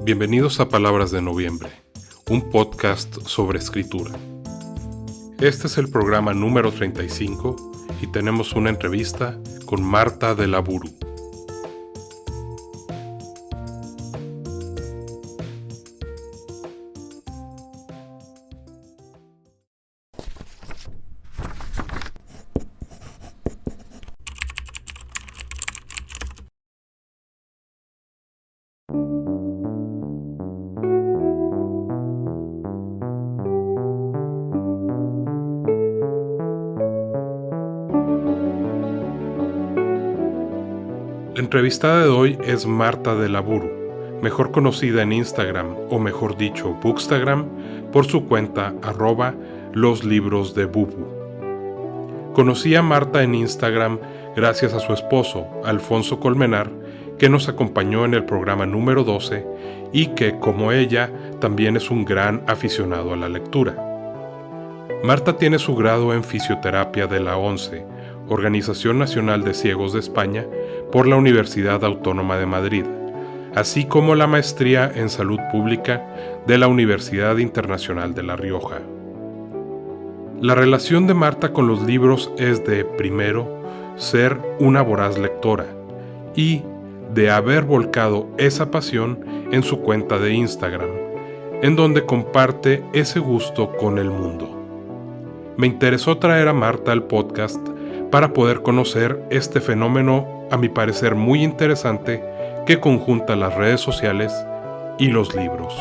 Bienvenidos a Palabras de Noviembre, un podcast sobre escritura. Este es el programa número 35 y tenemos una entrevista con Marta de Laburu. La entrevistada de hoy es Marta de Laburu, mejor conocida en Instagram, o mejor dicho, Bookstagram, por su cuenta @loslibros_de_bubu. Conocí a Marta en Instagram gracias a su esposo, Alfonso Colmenar, que nos acompañó en el programa número 12 y que, como ella, también es un gran aficionado a la lectura. Marta tiene su grado en fisioterapia de la ONCE, Organización Nacional de Ciegos de España, por la Universidad Autónoma de Madrid, así como la maestría en Salud Pública de la Universidad Internacional de La Rioja. La relación de Marta con los libros es de, primero, ser una voraz lectora y de haber volcado esa pasión en su cuenta de Instagram, en donde comparte ese gusto con el mundo. Me interesó traer a Marta al podcast para poder conocer este fenómeno, a mi parecer muy interesante, que conjunta las redes sociales y los libros.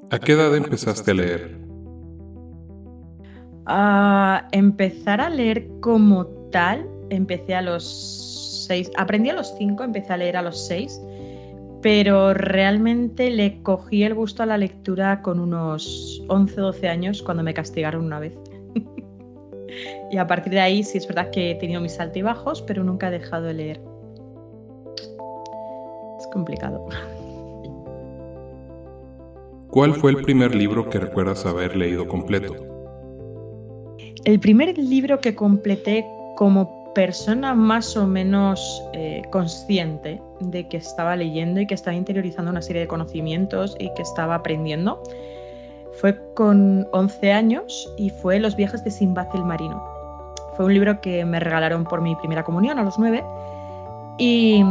¿A qué edad empezaste a leer? Empezar a leer como tal, empecé a los 6, aprendí a los 5, empecé a leer a los 6, pero realmente le cogí el gusto a la lectura con unos 11-12 años cuando me castigaron una vez. Y a partir de ahí sí es verdad que he tenido mis altibajos, pero nunca he dejado de leer. Es complicado. ¿Cuál fue el primer libro que recuerdas haber leído completo? El primer libro que completé como persona más o menos consciente de que estaba leyendo y que estaba interiorizando una serie de conocimientos y que estaba aprendiendo fue con 11 años y fue Los viajes de Sinbad el marino. Fue un libro que me regalaron por mi primera comunión a los 9 y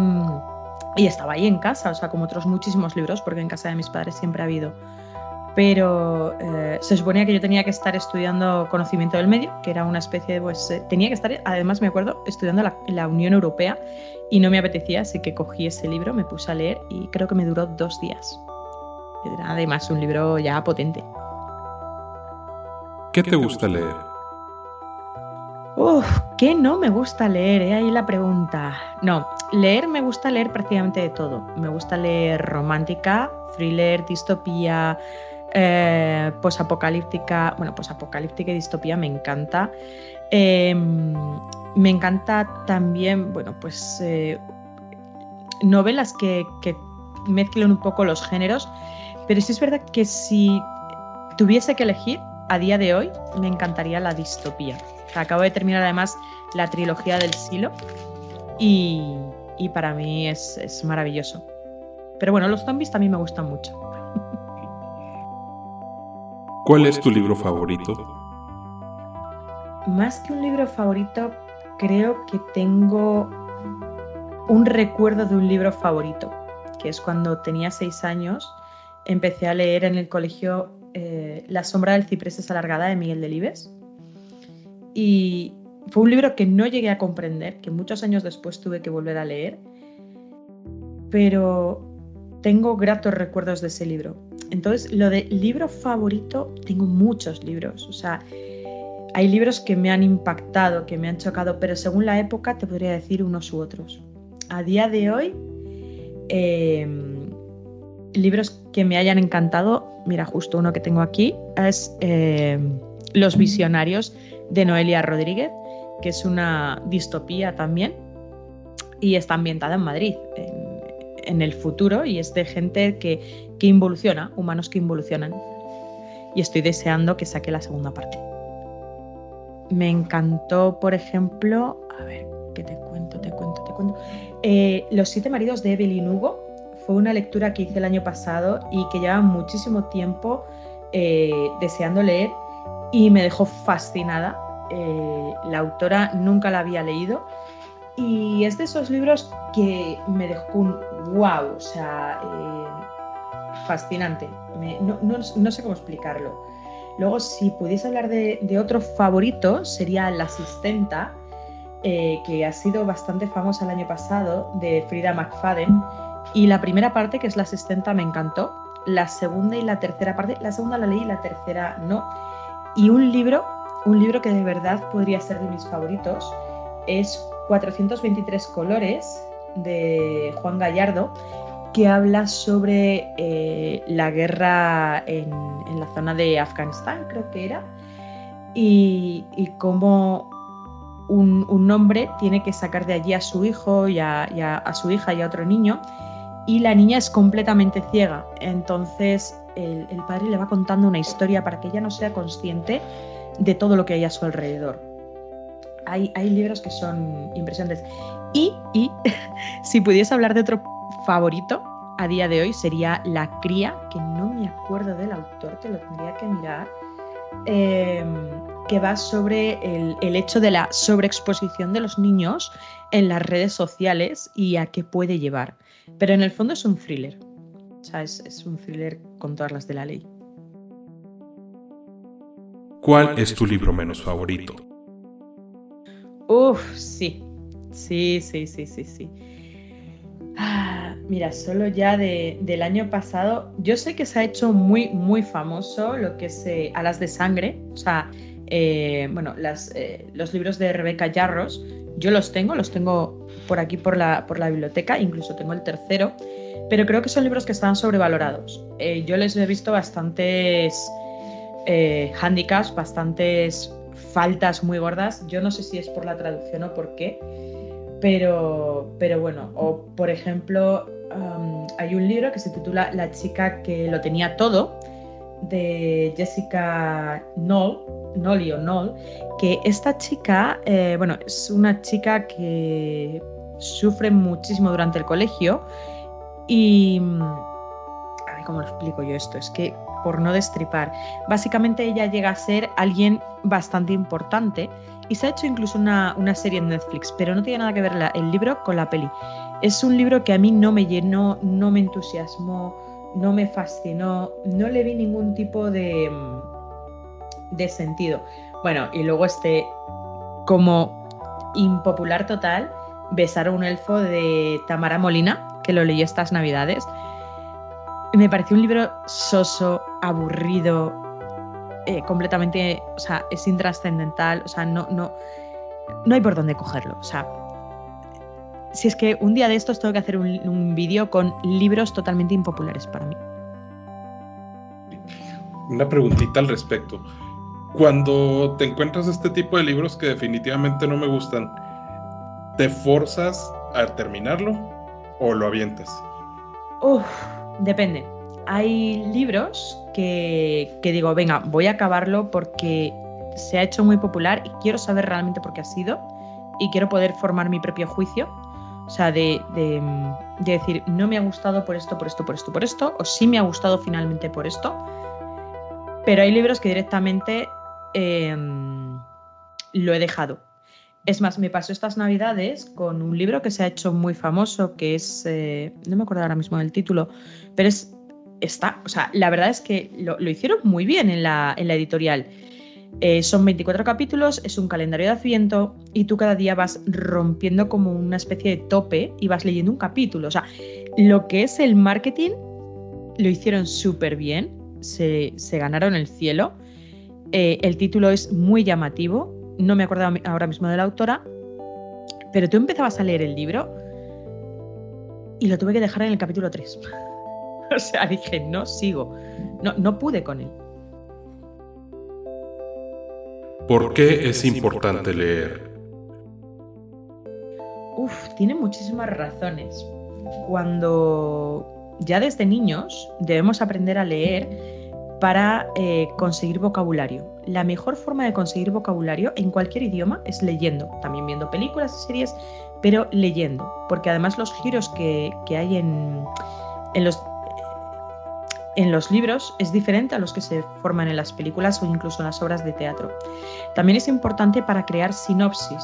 estaba ahí en casa, o sea, como otros muchísimos libros, porque en casa de mis padres siempre ha habido. Pero se suponía que yo tenía que estar estudiando conocimiento del medio, que era una especie de, tenía que estar, además me acuerdo, estudiando la Unión Europea y no me apetecía, así que cogí ese libro, me puse a leer y creo que me duró 2 días. Era además un libro ya potente. ¿Qué te gusta leer? ¿Qué no me gusta leer? Ahí la pregunta. No, leer me gusta leer prácticamente de todo. Me gusta leer romántica, thriller, distopía, posapocalíptica. Bueno, posapocalíptica y distopía me encanta. Me encanta también, novelas que mezclen un poco los géneros. Pero sí es verdad que si tuviese que elegir, a día de hoy, me encantaría la distopía. Acabo de terminar además la trilogía del Silo y para mí es maravilloso. Pero bueno, los zombies también me gustan mucho. ¿Cuál es tu libro favorito? Más que un libro favorito, creo que tengo un recuerdo de un libro favorito, que es cuando tenía 6 años, empecé a leer en el colegio La sombra del ciprés es alargada de Miguel Delibes. Y fue un libro que no llegué a comprender, que muchos años después tuve que volver a leer, pero tengo gratos recuerdos de ese libro. Entonces, lo de libro favorito, tengo muchos libros. O sea, hay libros que me han impactado, que me han chocado, pero según la época te podría decir unos u otros. A día de hoy, Libros que me hayan encantado, mira, justo uno que tengo aquí, es Los visionarios de Noelia Rodríguez, que es una distopía también, y está ambientada en Madrid, en el futuro, y es de gente que involuciona, humanos que involucionan. Y estoy deseando que saque la segunda parte. Me encantó, por ejemplo, a ver, ¿qué te cuento? Los 7 maridos de Evelyn Hugo fue una lectura que hice el año pasado y que llevaba muchísimo tiempo deseando leer y me dejó fascinada. La autora nunca la había leído y es de esos libros que me dejó un wow, o sea, fascinante. No sé cómo explicarlo. Luego, si pudiese hablar de otro favorito, sería La asistenta, que ha sido bastante famosa el año pasado, de Frida McFadden. Y la primera parte, que es La asistenta, me encantó. La segunda y la tercera parte, la segunda la leí, la tercera no. Y un libro que de verdad podría ser de mis favoritos, es 423 colores, de Juan Gallardo, que habla sobre la guerra en la zona de Afganistán, creo que era, y cómo un hombre tiene que sacar de allí a su hijo y a su hija y a otro niño, y la niña es completamente ciega. Entonces el padre le va contando una historia para que ella no sea consciente de todo lo que hay a su alrededor. Hay libros que son impresionantes. Y si pudiese hablar de otro favorito a día de hoy, sería La cría, que no me acuerdo del autor, que lo tendría que mirar, que va sobre el hecho de la sobreexposición de los niños en las redes sociales y a qué puede llevar. Pero en el fondo es un thriller, o sea, es un thriller con todas las de la ley. ¿Cuál es tu libro menos favorito? Sí. Mira, solo ya del año pasado, yo sé que se ha hecho muy, muy famoso lo que es Alas de sangre, o sea, los libros de Rebeca Yarros, yo los tengo por aquí por la biblioteca, incluso tengo el tercero, pero creo que son libros que están sobrevalorados. Yo les he visto bastantes handicaps, bastantes faltas muy gordas. Yo no sé si es por la traducción o por qué, pero bueno. O por ejemplo, hay un libro que se titula La chica que lo tenía todo, de Jessica Nolly, que esta chica, es una chica que sufre muchísimo durante el colegio y... A ver cómo lo explico yo esto, es que por no destripar, básicamente ella llega a ser alguien bastante importante y se ha hecho incluso una serie en Netflix, pero no tiene nada que ver el libro con la peli. Es un libro que a mí no me llenó, no me entusiasmó, no me fascinó, no le vi ningún tipo de sentido. Bueno, y luego como impopular total, Besar a un elfo, de Tamara Molina, que lo leí estas navidades. Me pareció un libro soso, aburrido, completamente, o sea, es intrascendental, o sea, no hay por dónde cogerlo. O sea, si es que un día de estos tengo que hacer un vídeo con libros totalmente impopulares para mí. Una preguntita al respecto. Cuando te encuentras este tipo de libros que definitivamente no me gustan, ¿te forzas a terminarlo o lo avientas? Depende. Hay libros que digo, venga, voy a acabarlo porque se ha hecho muy popular y quiero saber realmente por qué ha sido y quiero poder formar mi propio juicio. O sea, de decir, no me ha gustado por esto, o sí me ha gustado finalmente por esto. Pero hay libros que directamente lo he dejado. Es más, me pasó estas navidades con un libro que se ha hecho muy famoso, que es, no me acuerdo ahora mismo del título, pero o sea, la verdad es que lo hicieron muy bien en la editorial. Son 24 capítulos, es un calendario de Adviento y tú cada día vas rompiendo como una especie de tope y vas leyendo un capítulo. O sea, lo que es el marketing lo hicieron súper bien, se ganaron el cielo. El título es muy llamativo, no me acuerdo ahora mismo de la autora, pero tú empezabas a leer el libro y lo tuve que dejar en el capítulo 3. O sea, dije, no sigo, no pude con él. ¿Por qué es importante leer? Tiene muchísimas razones. Cuando ya desde niños debemos aprender a leer para conseguir vocabulario. La mejor forma de conseguir vocabulario en cualquier idioma es leyendo, también viendo películas y series, pero leyendo, porque además los giros que hay en los libros es diferente a los que se forman en las películas o incluso en las obras de teatro. También es importante para crear sinopsis.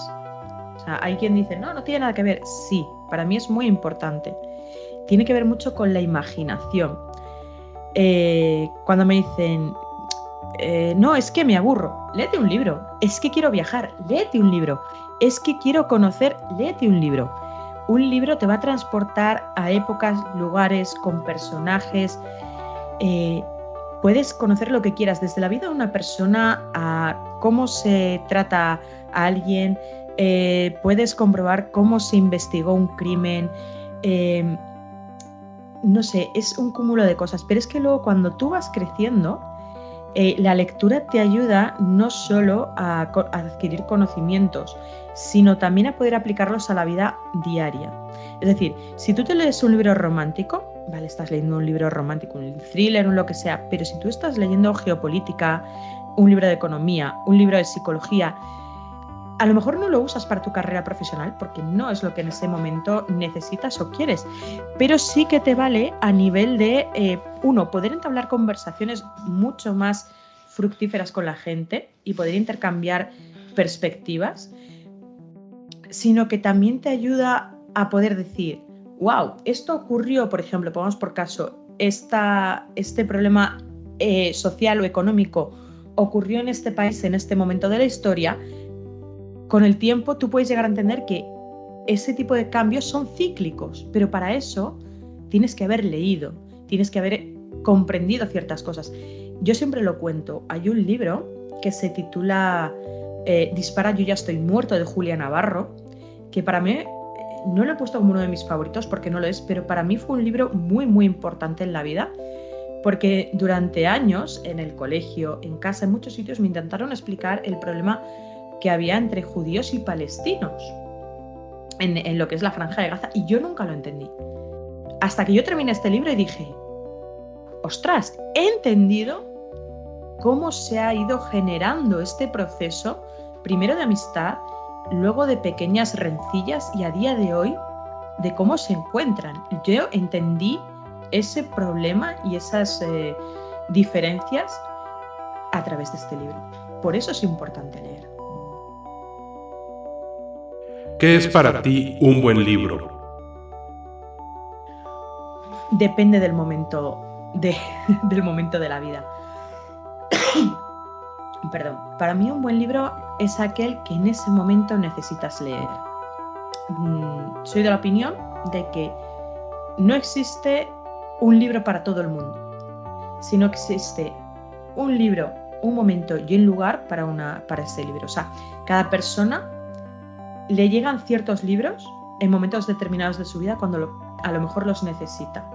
O sea, hay quien dice, no tiene nada que ver. Sí, para mí es muy importante. Tiene que ver mucho con la imaginación. Cuando me dicen, no, es que me aburro, léete un libro. Es que quiero viajar, léete un libro. Es que quiero conocer, léete un libro. Un libro te va a transportar a épocas, lugares, con personajes. Puedes conocer lo que quieras, desde la vida de una persona a cómo se trata a alguien. Puedes comprobar cómo se investigó un crimen. No sé, es un cúmulo de cosas, pero es que luego cuando tú vas creciendo, la lectura te ayuda no solo a adquirir conocimientos, sino también a poder aplicarlos a la vida diaria. Es decir, si tú te lees un libro romántico, vale, estás leyendo un libro romántico, un thriller, un lo que sea, pero si tú estás leyendo geopolítica, un libro de economía, un libro de psicología, a lo mejor no lo usas para tu carrera profesional porque no es lo que en ese momento necesitas o quieres, pero sí que te vale a nivel de, poder entablar conversaciones mucho más fructíferas con la gente y poder intercambiar perspectivas, sino que también te ayuda a poder decir, wow, esto ocurrió, por ejemplo, pongamos por caso, este problema social o económico ocurrió en este país en este momento de la historia. Con el tiempo tú puedes llegar a entender que ese tipo de cambios son cíclicos, pero para eso tienes que haber leído, tienes que haber comprendido ciertas cosas. Yo siempre lo cuento, hay un libro que se titula Dispara, yo ya estoy muerto, de Julia Navarro, que para mí, no lo he puesto como uno de mis favoritos porque no lo es, pero para mí fue un libro muy, muy importante en la vida, porque durante años en el colegio, en casa, en muchos sitios me intentaron explicar el problema que había entre judíos y palestinos en lo que es la Franja de Gaza, y yo nunca lo entendí. Hasta que yo terminé este libro y dije, ostras, he entendido cómo se ha ido generando este proceso, primero de amistad, luego de pequeñas rencillas y a día de hoy de cómo se encuentran. Yo entendí ese problema y esas diferencias a través de este libro. Por eso es importante leer. ¿Qué es para ti un buen libro? Depende del momento del momento de la vida. Perdón. Para mí un buen libro es aquel que en ese momento necesitas leer. Soy de la opinión de que no existe un libro para todo el mundo, sino que existe un libro, un momento y un lugar para ese libro. O sea, cada persona le llegan ciertos libros en momentos determinados de su vida cuando a lo mejor los necesita.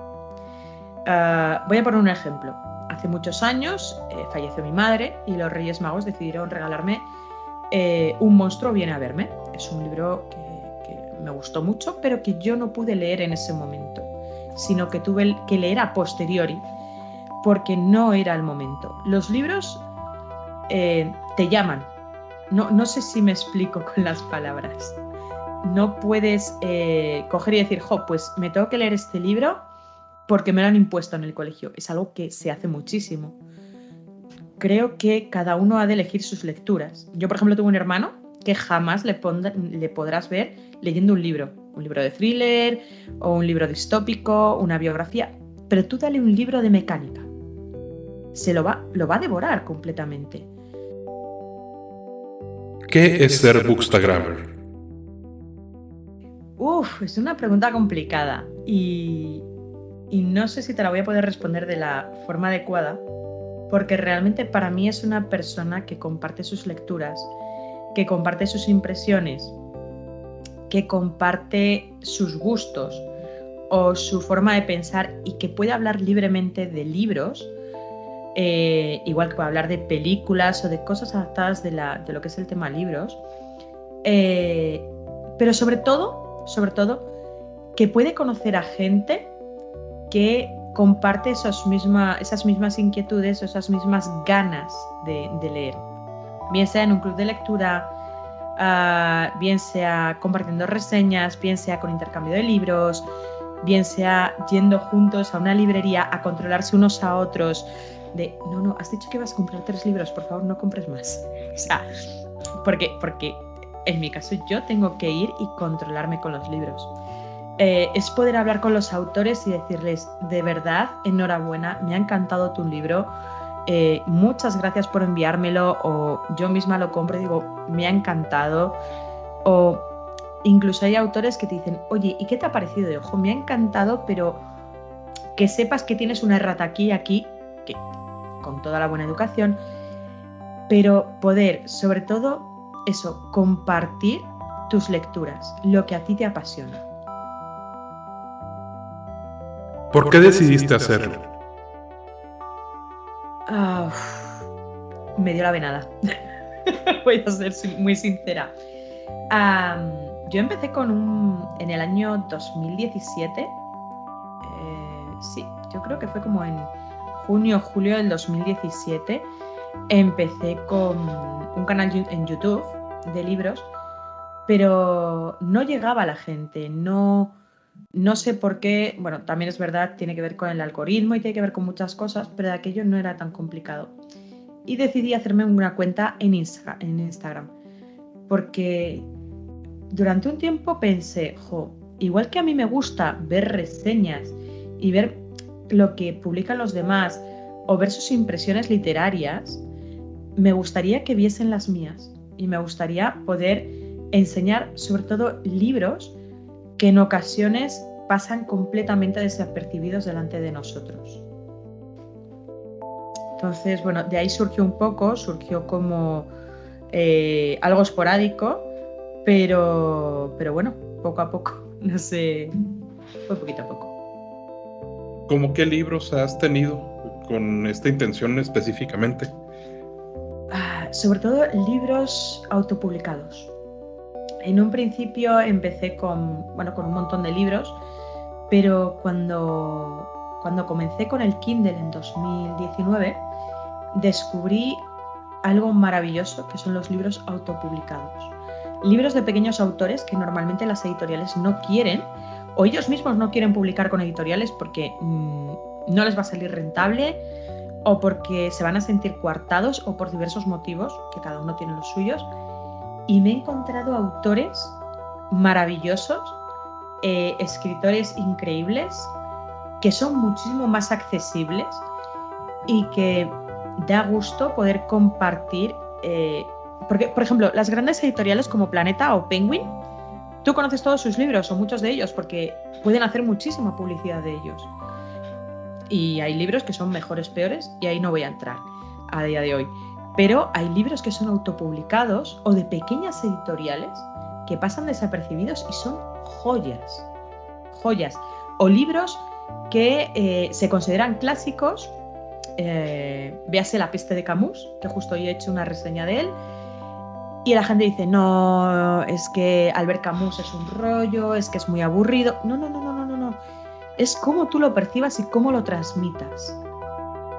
Voy a poner un ejemplo. Hace muchos años falleció mi madre y los Reyes Magos decidieron regalarme Un monstruo viene a verme. Es un libro que me gustó mucho, pero que yo no pude leer en ese momento, sino que tuve que leer a posteriori porque no era el momento. Los libros te llaman. No sé si me explico con las palabras. No puedes coger y decir, pues me tengo que leer este libro porque me lo han impuesto en el colegio. Es algo que se hace muchísimo. Creo que cada uno ha de elegir sus lecturas. Yo, por ejemplo, tengo un hermano que jamás le podrás ver leyendo un libro de thriller o un libro distópico, una biografía, pero tú dale un libro de mecánica. Lo va a devorar completamente. ¿Qué es ser bookstagrammer? Es una pregunta complicada y no sé si te la voy a poder responder de la forma adecuada, porque realmente para mí es una persona que comparte sus lecturas, que comparte sus impresiones, que comparte sus gustos o su forma de pensar y que puede hablar libremente de libros, igual que puede hablar de películas o de cosas adaptadas de lo que es el tema libros, pero sobre todo, que puede conocer a gente que comparte esas mismas inquietudes o esas mismas ganas de leer, bien sea en un club de lectura, bien sea compartiendo reseñas, bien sea con intercambio de libros, bien sea yendo juntos a una librería a controlarse unos a otros de no, has dicho que vas a comprar 3 libros, por favor no compres más. O sea, porque en mi caso yo tengo que ir y controlarme con los libros. Es poder hablar con los autores y decirles, de verdad, enhorabuena, me ha encantado tu libro, muchas gracias por enviármelo, o yo misma lo compro y digo, me ha encantado, o incluso hay autores que te dicen, oye, ¿y qué te ha parecido? De ojo, me ha encantado, pero que sepas que tienes una errata aquí, que con toda la buena educación, pero poder, sobre todo, eso, compartir tus lecturas, lo que a ti te apasiona. ¿Por qué decidiste hacerlo? Me dio la venada. Voy a ser muy sincera. Yo empecé en el año 2017. Sí, yo creo que fue como en junio o julio del 2017. Empecé con un canal en YouTube de libros, pero no llegaba a la gente, no sé por qué. Bueno, también es verdad, tiene que ver con el algoritmo y tiene que ver con muchas cosas, pero de aquello no era tan complicado. Y decidí hacerme una cuenta en Instagram, porque durante un tiempo pensé, igual que a mí me gusta ver reseñas y ver lo que publican los demás o ver sus impresiones literarias, me gustaría que viesen las mías y me gustaría poder enseñar sobre todo libros que en ocasiones pasan completamente desapercibidos delante de nosotros. Entonces, bueno, de ahí surgió como algo esporádico, pero bueno, poco a poco, no sé, fue poquito a poco. ¿Cómo qué libros has tenido con esta intención específicamente? Sobre todo libros autopublicados. En un principio empecé con un montón de libros, pero cuando comencé con el Kindle en 2019, descubrí algo maravilloso que son los libros autopublicados. Libros de pequeños autores que normalmente las editoriales no quieren, o ellos mismos no quieren publicar con editoriales porque no les va a salir rentable, o porque se van a sentir coartados, o por diversos motivos, que cada uno tiene los suyos. Y me he encontrado autores maravillosos, escritores increíbles, que son muchísimo más accesibles y que da gusto poder compartir. Porque, por ejemplo, las grandes editoriales como Planeta o Penguin, tú conoces todos sus libros o muchos de ellos porque pueden hacer muchísima publicidad de ellos. Y hay libros que son mejores, peores, y ahí no voy a entrar a día de hoy. Pero hay libros que son autopublicados o de pequeñas editoriales que pasan desapercibidos y son joyas. O libros que se consideran clásicos. Véase La peste de Camus, que justo hoy he hecho una reseña de él. Y la gente dice, no, es que Albert Camus es un rollo, es que es muy aburrido. No. Es cómo tú lo percibas y cómo lo transmitas.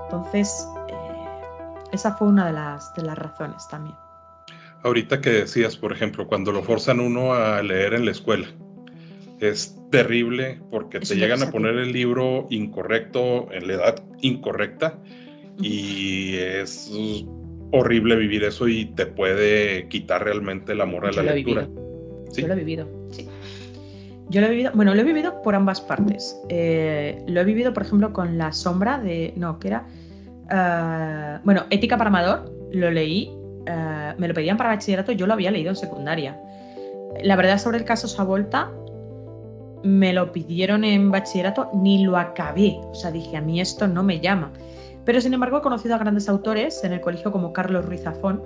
Entonces, esa fue una de las razones también. Ahorita que decías, por ejemplo, cuando lo forzan uno a leer en la escuela, es terrible porque te llegan a poner el libro incorrecto en la edad incorrecta y es horrible vivir eso y te puede quitar realmente el amor a la lectura. ¿Sí? Yo lo he vivido, sí. Yo lo he vivido, lo he vivido por ambas partes. Lo he vivido, por ejemplo, con La sombra de... Ética para Amador, lo leí, me lo pedían para bachillerato, yo lo había leído en secundaria. La verdad, sobre el caso Savolta, me lo pidieron en bachillerato, ni lo acabé. O sea, dije, a mí esto no me llama. Pero, sin embargo, he conocido a grandes autores en el colegio como Carlos Ruiz Zafón,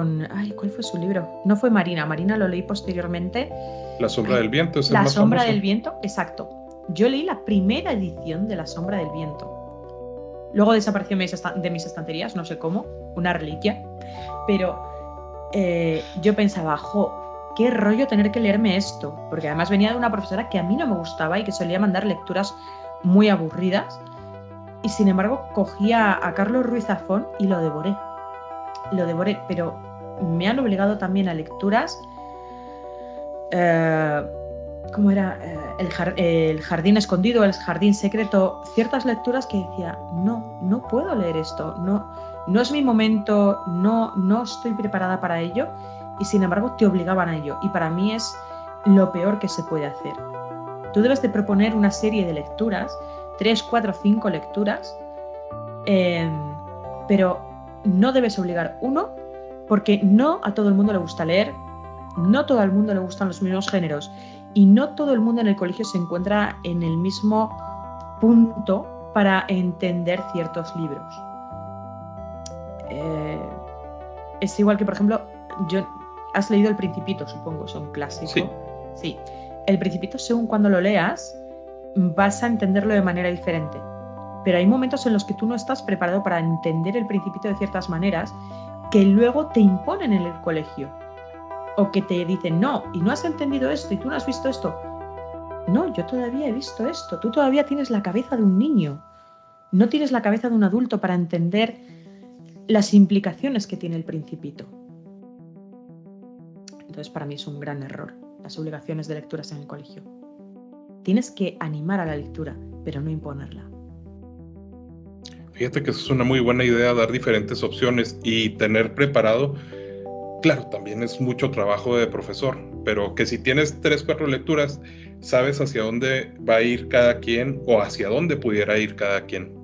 Ay, ¿cuál fue su libro? No fue Marina. Marina lo leí posteriormente. La sombra del viento es el La más sombra famoso. del viento, exacto. Yo leí la primera edición de La sombra del viento. Luego desapareció de mis estanterías, no sé cómo, una reliquia. Pero yo pensaba, qué rollo tener que leerme esto. Porque además venía de una profesora que a mí no me gustaba y que solía mandar lecturas muy aburridas. Y sin embargo cogía a Carlos Ruiz Zafón y lo devoré. Pero me han obligado también a lecturas. ¿Cómo era? El jardín escondido, el jardín secreto. Ciertas lecturas que decía, no puedo leer esto. No es mi momento, no estoy preparada para ello. Y sin embargo te obligaban a ello. Y para mí es lo peor que se puede hacer. Tú debes de proponer una serie de lecturas, 3, 4, 5 lecturas, pero no debes obligar porque no a todo el mundo le gusta leer, no todo el mundo le gustan los mismos géneros y no todo el mundo en el colegio se encuentra en el mismo punto para entender ciertos libros. Es igual que, por ejemplo, has leído El Principito, supongo, es un clásico. Sí. El Principito, según cuando lo leas, vas a entenderlo de manera diferente. Pero hay momentos en los que tú no estás preparado para entender El Principito de ciertas maneras que luego te imponen en el colegio. O que te dicen, no, y no has entendido esto, y tú no has visto esto. No, yo todavía he visto esto. Tú todavía tienes la cabeza de un niño. No tienes la cabeza de un adulto para entender las implicaciones que tiene El Principito. Entonces, para mí es un gran error las obligaciones de lecturas en el colegio. Tienes que animar a la lectura, pero no imponerla. Fíjate que eso es una muy buena idea, dar diferentes opciones y tener preparado. Claro, también es mucho trabajo de profesor, pero que si tienes 3, 4 lecturas, sabes hacia dónde va a ir cada quien o hacia dónde pudiera ir cada quien.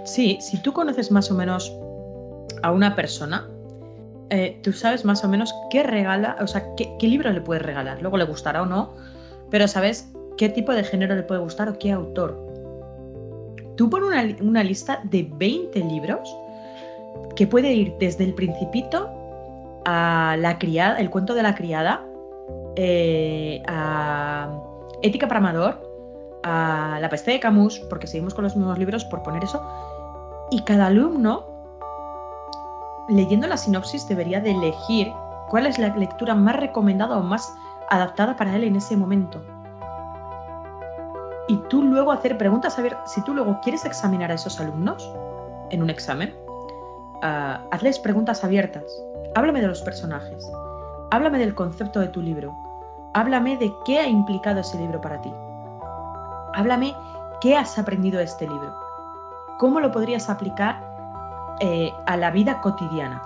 Sí, si tú conoces más o menos a una persona, tú sabes más o menos qué regala, o sea, qué libro le puedes regalar. Luego le gustará o no, pero sabes qué tipo de género le puede gustar o qué autor. Tú pon una lista de 20 libros que puede ir desde El Principito a La criada, El cuento de la criada, a Ética para Amador, a La peste de Camus, porque seguimos con los mismos libros por poner eso, y cada alumno, leyendo la sinopsis, debería de elegir cuál es la lectura más recomendada o más adaptada para él en ese momento. Y tú luego hacer preguntas, a ver, si tú luego quieres examinar a esos alumnos en un examen, hazles preguntas abiertas. Háblame de los personajes, háblame del concepto de tu libro, háblame de qué ha implicado ese libro para ti, háblame qué has aprendido de este libro, cómo lo podrías aplicar a la vida cotidiana.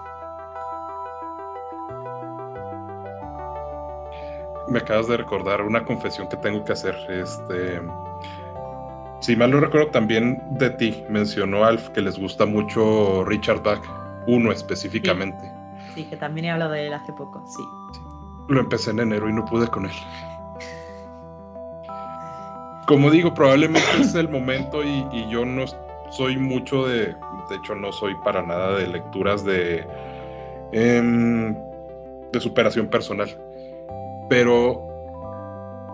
Me acabas de recordar una confesión que tengo que hacer. Si mal no recuerdo, también de ti mencionó Alf que les gusta mucho Richard Bach, uno específicamente. Sí, que también he hablado de él hace poco, sí. Lo empecé en enero y no pude con él. Como digo, probablemente es el momento y yo no soy mucho de hecho no soy para nada de lecturas de superación personal. Pero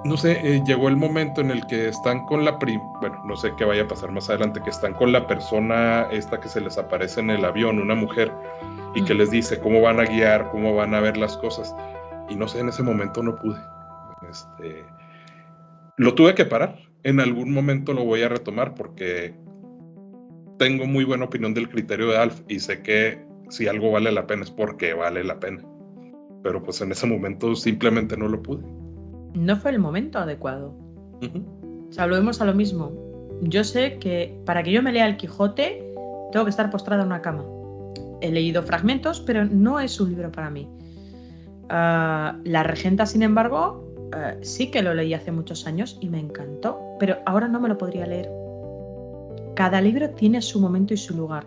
no sé, llegó el momento en el que están con bueno, no sé qué vaya a pasar más adelante, que están con la persona esta que se les aparece en el avión, una mujer, y que les dice cómo van a guiar, cómo van a ver las cosas. Y no sé, en ese momento no pude. Lo tuve que parar. En algún momento lo voy a retomar porque tengo muy buena opinión del criterio de Alf y sé que si algo vale la pena es porque vale la pena. Pero pues en ese momento simplemente no lo pude. No fue el momento adecuado. O sea, volvemos a lo mismo. Yo sé que para que yo me lea El Quijote tengo que estar postrada en una cama. He leído fragmentos, pero no es un libro para mí. La Regenta, sin embargo, sí que lo leí hace muchos años y me encantó, pero ahora no me lo podría leer. Cada libro tiene su momento y su lugar.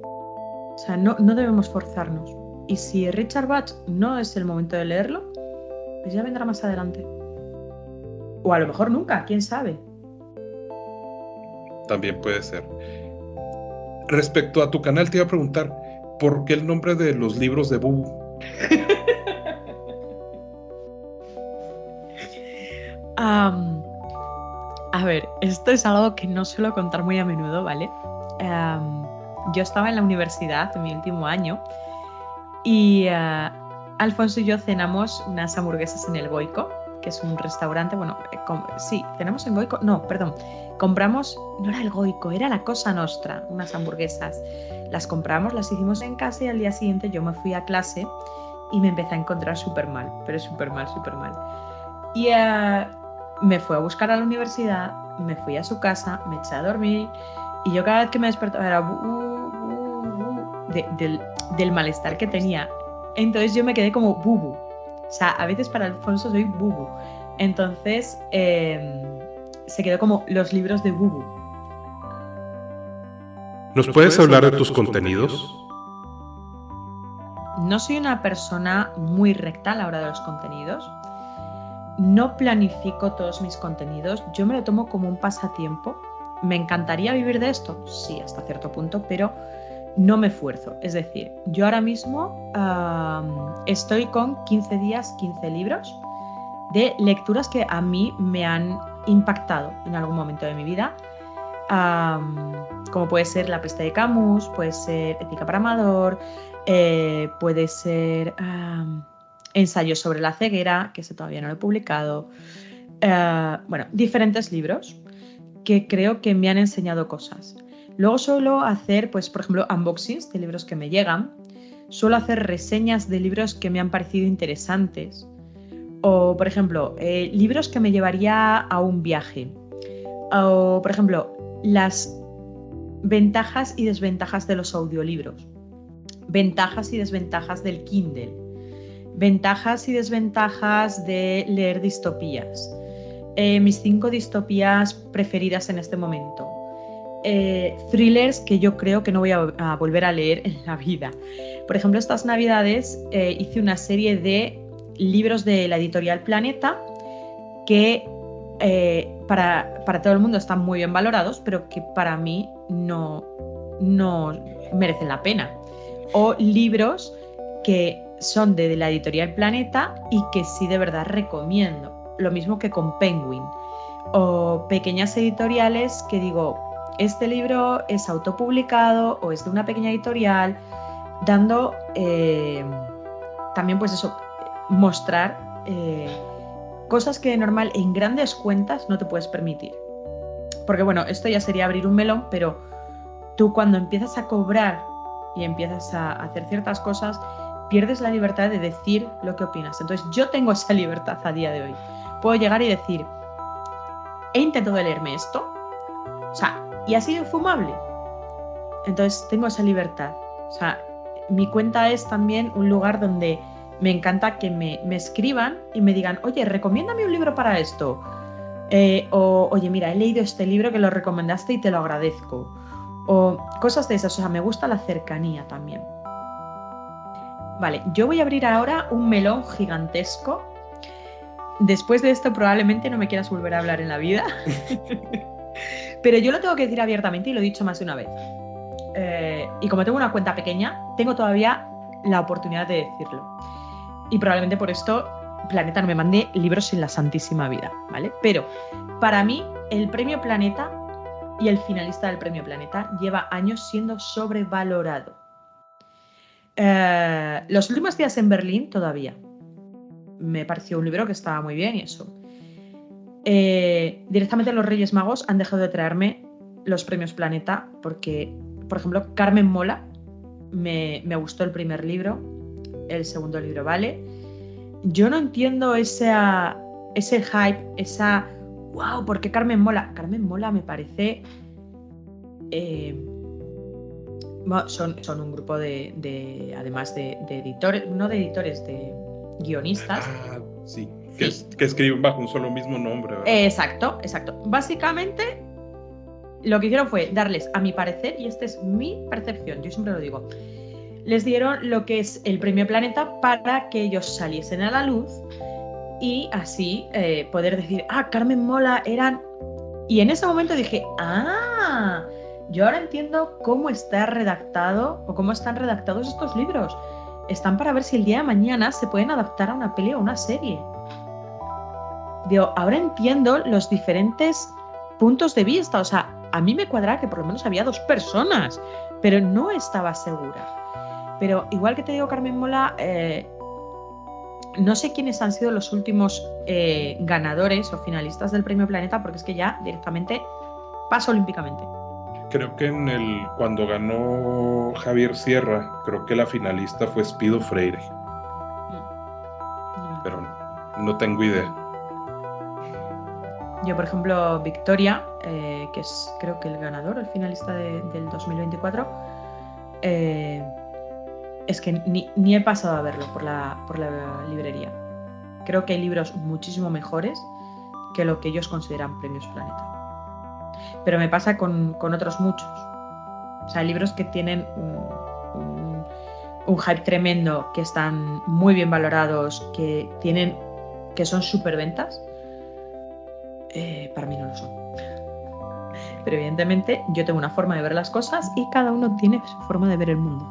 O sea, no debemos forzarnos. Y si Richard Bach no es el momento de leerlo, pues ya vendrá más adelante. O a lo mejor nunca, quién sabe. También puede ser. Respecto a tu canal, te iba a preguntar, ¿por qué el nombre de los libros de Bubu? A ver, esto es algo que no suelo contar muy a menudo, ¿vale? Yo estaba en la universidad en mi último año y Alfonso y yo cenamos unas hamburguesas en el Goico, que es un restaurante, bueno, sí, cenamos en Goico, no, perdón, compramos, no era el Goico, era la Cosa Nostra, unas hamburguesas. Las compramos, las hicimos en casa y al día siguiente yo me fui a clase y me empecé a encontrar súper mal, pero súper mal, súper mal. Y me fue a buscar a la universidad, me fui a su casa, me eché a dormir y yo cada vez que me despertaba era del malestar que tenía. Entonces yo me quedé como Bubu. O sea, a veces para Alfonso soy Bubu. Entonces se quedó como los libros de Bubu. ¿Nos puedes hablar de tus contenidos? No soy una persona muy recta a la hora de los contenidos. No planifico todos mis contenidos. Yo me lo tomo como un pasatiempo. ¿Me encantaría vivir de esto? Sí, hasta cierto punto, pero no me esfuerzo. Es decir, yo ahora mismo estoy con 15 días, 15 libros de lecturas que a mí me han impactado en algún momento de mi vida. Como puede ser La peste de Camus, puede ser Ética para Amador, puede ser Ensayo sobre la ceguera, que ese todavía no lo he publicado. Bueno, diferentes libros que creo que me han enseñado cosas. Luego suelo hacer, pues, por ejemplo, unboxings de libros que me llegan. Suelo hacer reseñas de libros que me han parecido interesantes. O, por ejemplo, libros que me llevaría a un viaje. O, por ejemplo, las ventajas y desventajas de los audiolibros. Ventajas y desventajas del Kindle. Ventajas y desventajas de leer distopías. Mis 5 distopías preferidas en este momento. Thrillers que yo creo que no voy a volver a leer en la vida. Por ejemplo, estas navidades hice una serie de libros de la editorial Planeta que para todo el mundo están muy bien valorados, pero que para mí no merecen la pena. O libros que son de la editorial Planeta y que sí de verdad recomiendo. Lo mismo que con Penguin. O pequeñas editoriales que digo, este libro es autopublicado o es de una pequeña editorial, dando también pues eso, mostrar cosas que de normal en grandes cuentas no te puedes permitir. Porque bueno, esto ya sería abrir un melón, pero tú cuando empiezas a cobrar y empiezas a hacer ciertas cosas, pierdes la libertad de decir lo que opinas. Entonces yo tengo esa libertad a día de hoy. Puedo llegar y decir, he intentado leerme esto, o sea, y ha sido infumable. Entonces tengo esa libertad. O sea, mi cuenta es también un lugar donde me encanta que me escriban y me digan, oye, recomiéndame un libro para esto. O, oye, mira, he leído este libro que lo recomendaste y te lo agradezco. O cosas de esas. O sea, me gusta la cercanía también. Vale, yo voy a abrir ahora un melón gigantesco. Después de esto probablemente no me quieras volver a hablar en la vida. Pero yo lo tengo que decir abiertamente y lo he dicho más de una vez. Y como tengo una cuenta pequeña, tengo todavía la oportunidad de decirlo. Y probablemente por esto Planeta no me mande libros en la santísima vida, ¿vale? Pero para mí el Premio Planeta y el finalista del Premio Planeta lleva años siendo sobrevalorado. Los últimos días en Berlín todavía me pareció un libro que estaba muy bien y eso. Directamente los Reyes Magos han dejado de traerme los premios Planeta porque, por ejemplo, Carmen Mola me gustó el primer libro, el segundo libro vale. Yo no entiendo ese hype, esa wow, ¿por qué Carmen Mola? Carmen Mola me parece son un grupo de además de editores, no de editores, de guionistas. Sí. Que escriben bajo un solo mismo nombre, ¿verdad? Exacto. Básicamente lo que hicieron fue darles, a mi parecer, y esta es mi percepción, yo siempre lo digo, les dieron lo que es el Premio Planeta para que ellos saliesen a la luz y así poder decir, Carmen Mola eran... Y en ese momento dije, Yo ahora entiendo cómo está redactado o cómo están redactados estos libros. Están para ver si el día de mañana se pueden adaptar a una peli o una serie. Digo, ahora entiendo los diferentes puntos de vista. O sea, a mí me cuadraba que por lo menos había 2 personas, pero no estaba segura. Pero igual que te digo, Carmen Mola, no sé quiénes han sido los últimos ganadores o finalistas del Premio Planeta, porque es que ya directamente paso olímpicamente. Creo que cuando ganó Javier Sierra, creo que la finalista fue Espido Freire. Pero no tengo idea. Yo, por ejemplo, Victoria, que es creo que el ganador, el finalista del 2024, es que ni he pasado a verlo por la librería. Creo que hay libros muchísimo mejores que lo que ellos consideran Premios Planeta. Pero me pasa con otros muchos. O sea, libros que tienen un hype tremendo, que están muy bien valorados, que son superventas, para mí no lo son. Pero evidentemente yo tengo una forma de ver las cosas y cada uno tiene su forma de ver el mundo.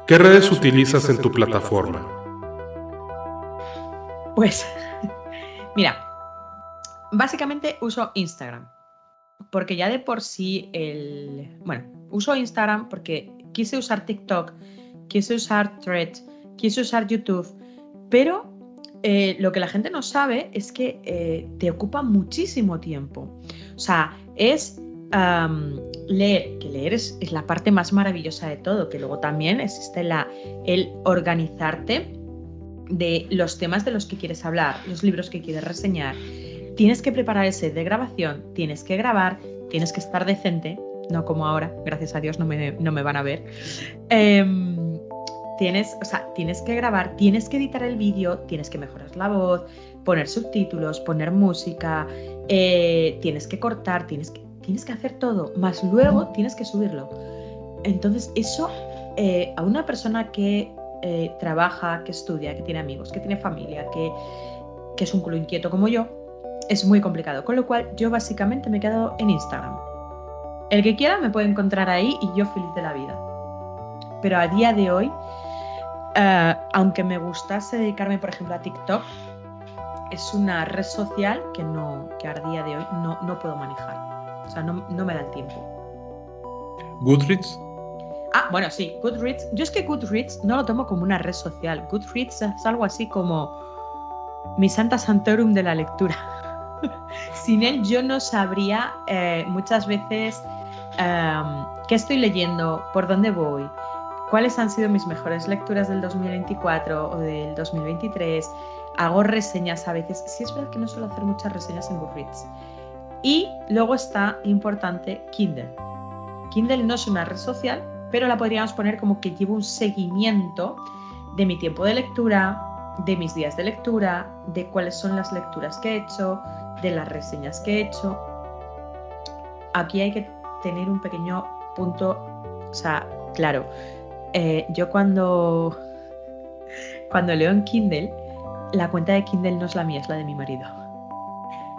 ¿Qué redes utilizas en tu plataforma? Pues, mira, básicamente uso Instagram, porque ya de por sí uso Instagram porque quise usar TikTok, quise usar Threads, quise usar YouTube, pero lo que la gente no sabe es que te ocupa muchísimo tiempo. O sea, es leer, que leer es la parte más maravillosa de todo, que luego también existe el organizarte de los temas de los que quieres hablar, los libros que quieres reseñar. Tienes que preparar el set de grabación, tienes que grabar, tienes que estar decente, no como ahora, gracias a Dios no me van a ver. Tienes que grabar, tienes que editar el vídeo, tienes que mejorar la voz, poner subtítulos, poner música, tienes que cortar, tienes que hacer todo, más luego tienes que subirlo. Entonces eso a una persona que trabaja, que estudia, que tiene amigos, que tiene familia, que es un culo inquieto como yo, es muy complicado. Con lo cual yo básicamente me he quedado en Instagram. El que quiera me puede encontrar ahí y yo feliz de la vida. Pero a día de hoy, aunque me gustase dedicarme, por ejemplo, a TikTok, es una red social que a día de hoy no puedo manejar. O sea, no me da el tiempo. ¿Goodreads? Bueno, sí, Goodreads. Yo es que Goodreads no lo tomo como una red social. Goodreads es algo así como mi Santa Santorum de la lectura. Sin él yo no sabría muchas veces qué estoy leyendo, por dónde voy, cuáles han sido mis mejores lecturas del 2024 o del 2023. Hago reseñas a veces. Sí, es verdad que no suelo hacer muchas reseñas en Goodreads. Y luego está importante Kindle. Kindle no es una red social, pero la podríamos poner como que llevo un seguimiento de mi tiempo de lectura, de mis días de lectura, de cuáles son las lecturas que he hecho, de las reseñas que he hecho. Aquí hay que tener un pequeño punto, o sea, claro, yo cuando leo en Kindle, la cuenta de Kindle no es la mía, es la de mi marido.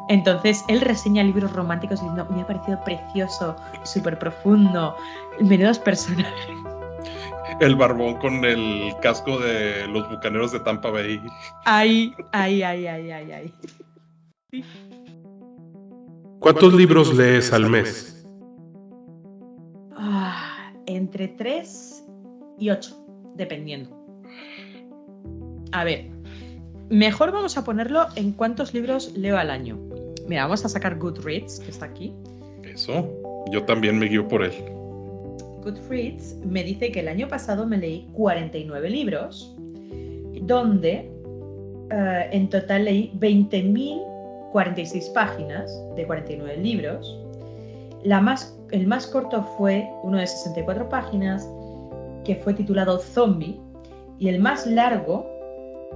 Entonces él reseña libros románticos diciendo, me ha parecido precioso, súper profundo, menudos personajes. El barbón con el casco de los bucaneros de Tampa Bay. Ay. ¿Cuántos libros lees al mes? Entre 3 y 8, dependiendo. A ver, mejor vamos a ponerlo en cuántos libros leo al año. Mira, vamos a sacar Goodreads, que está aquí. Eso, yo también me guío por él. Goodreads me dice que el año pasado me leí 49 libros, donde en total leí 20.046 páginas de 49 libros. El más corto fue uno de 64 páginas, que fue titulado Zombie, y el más largo,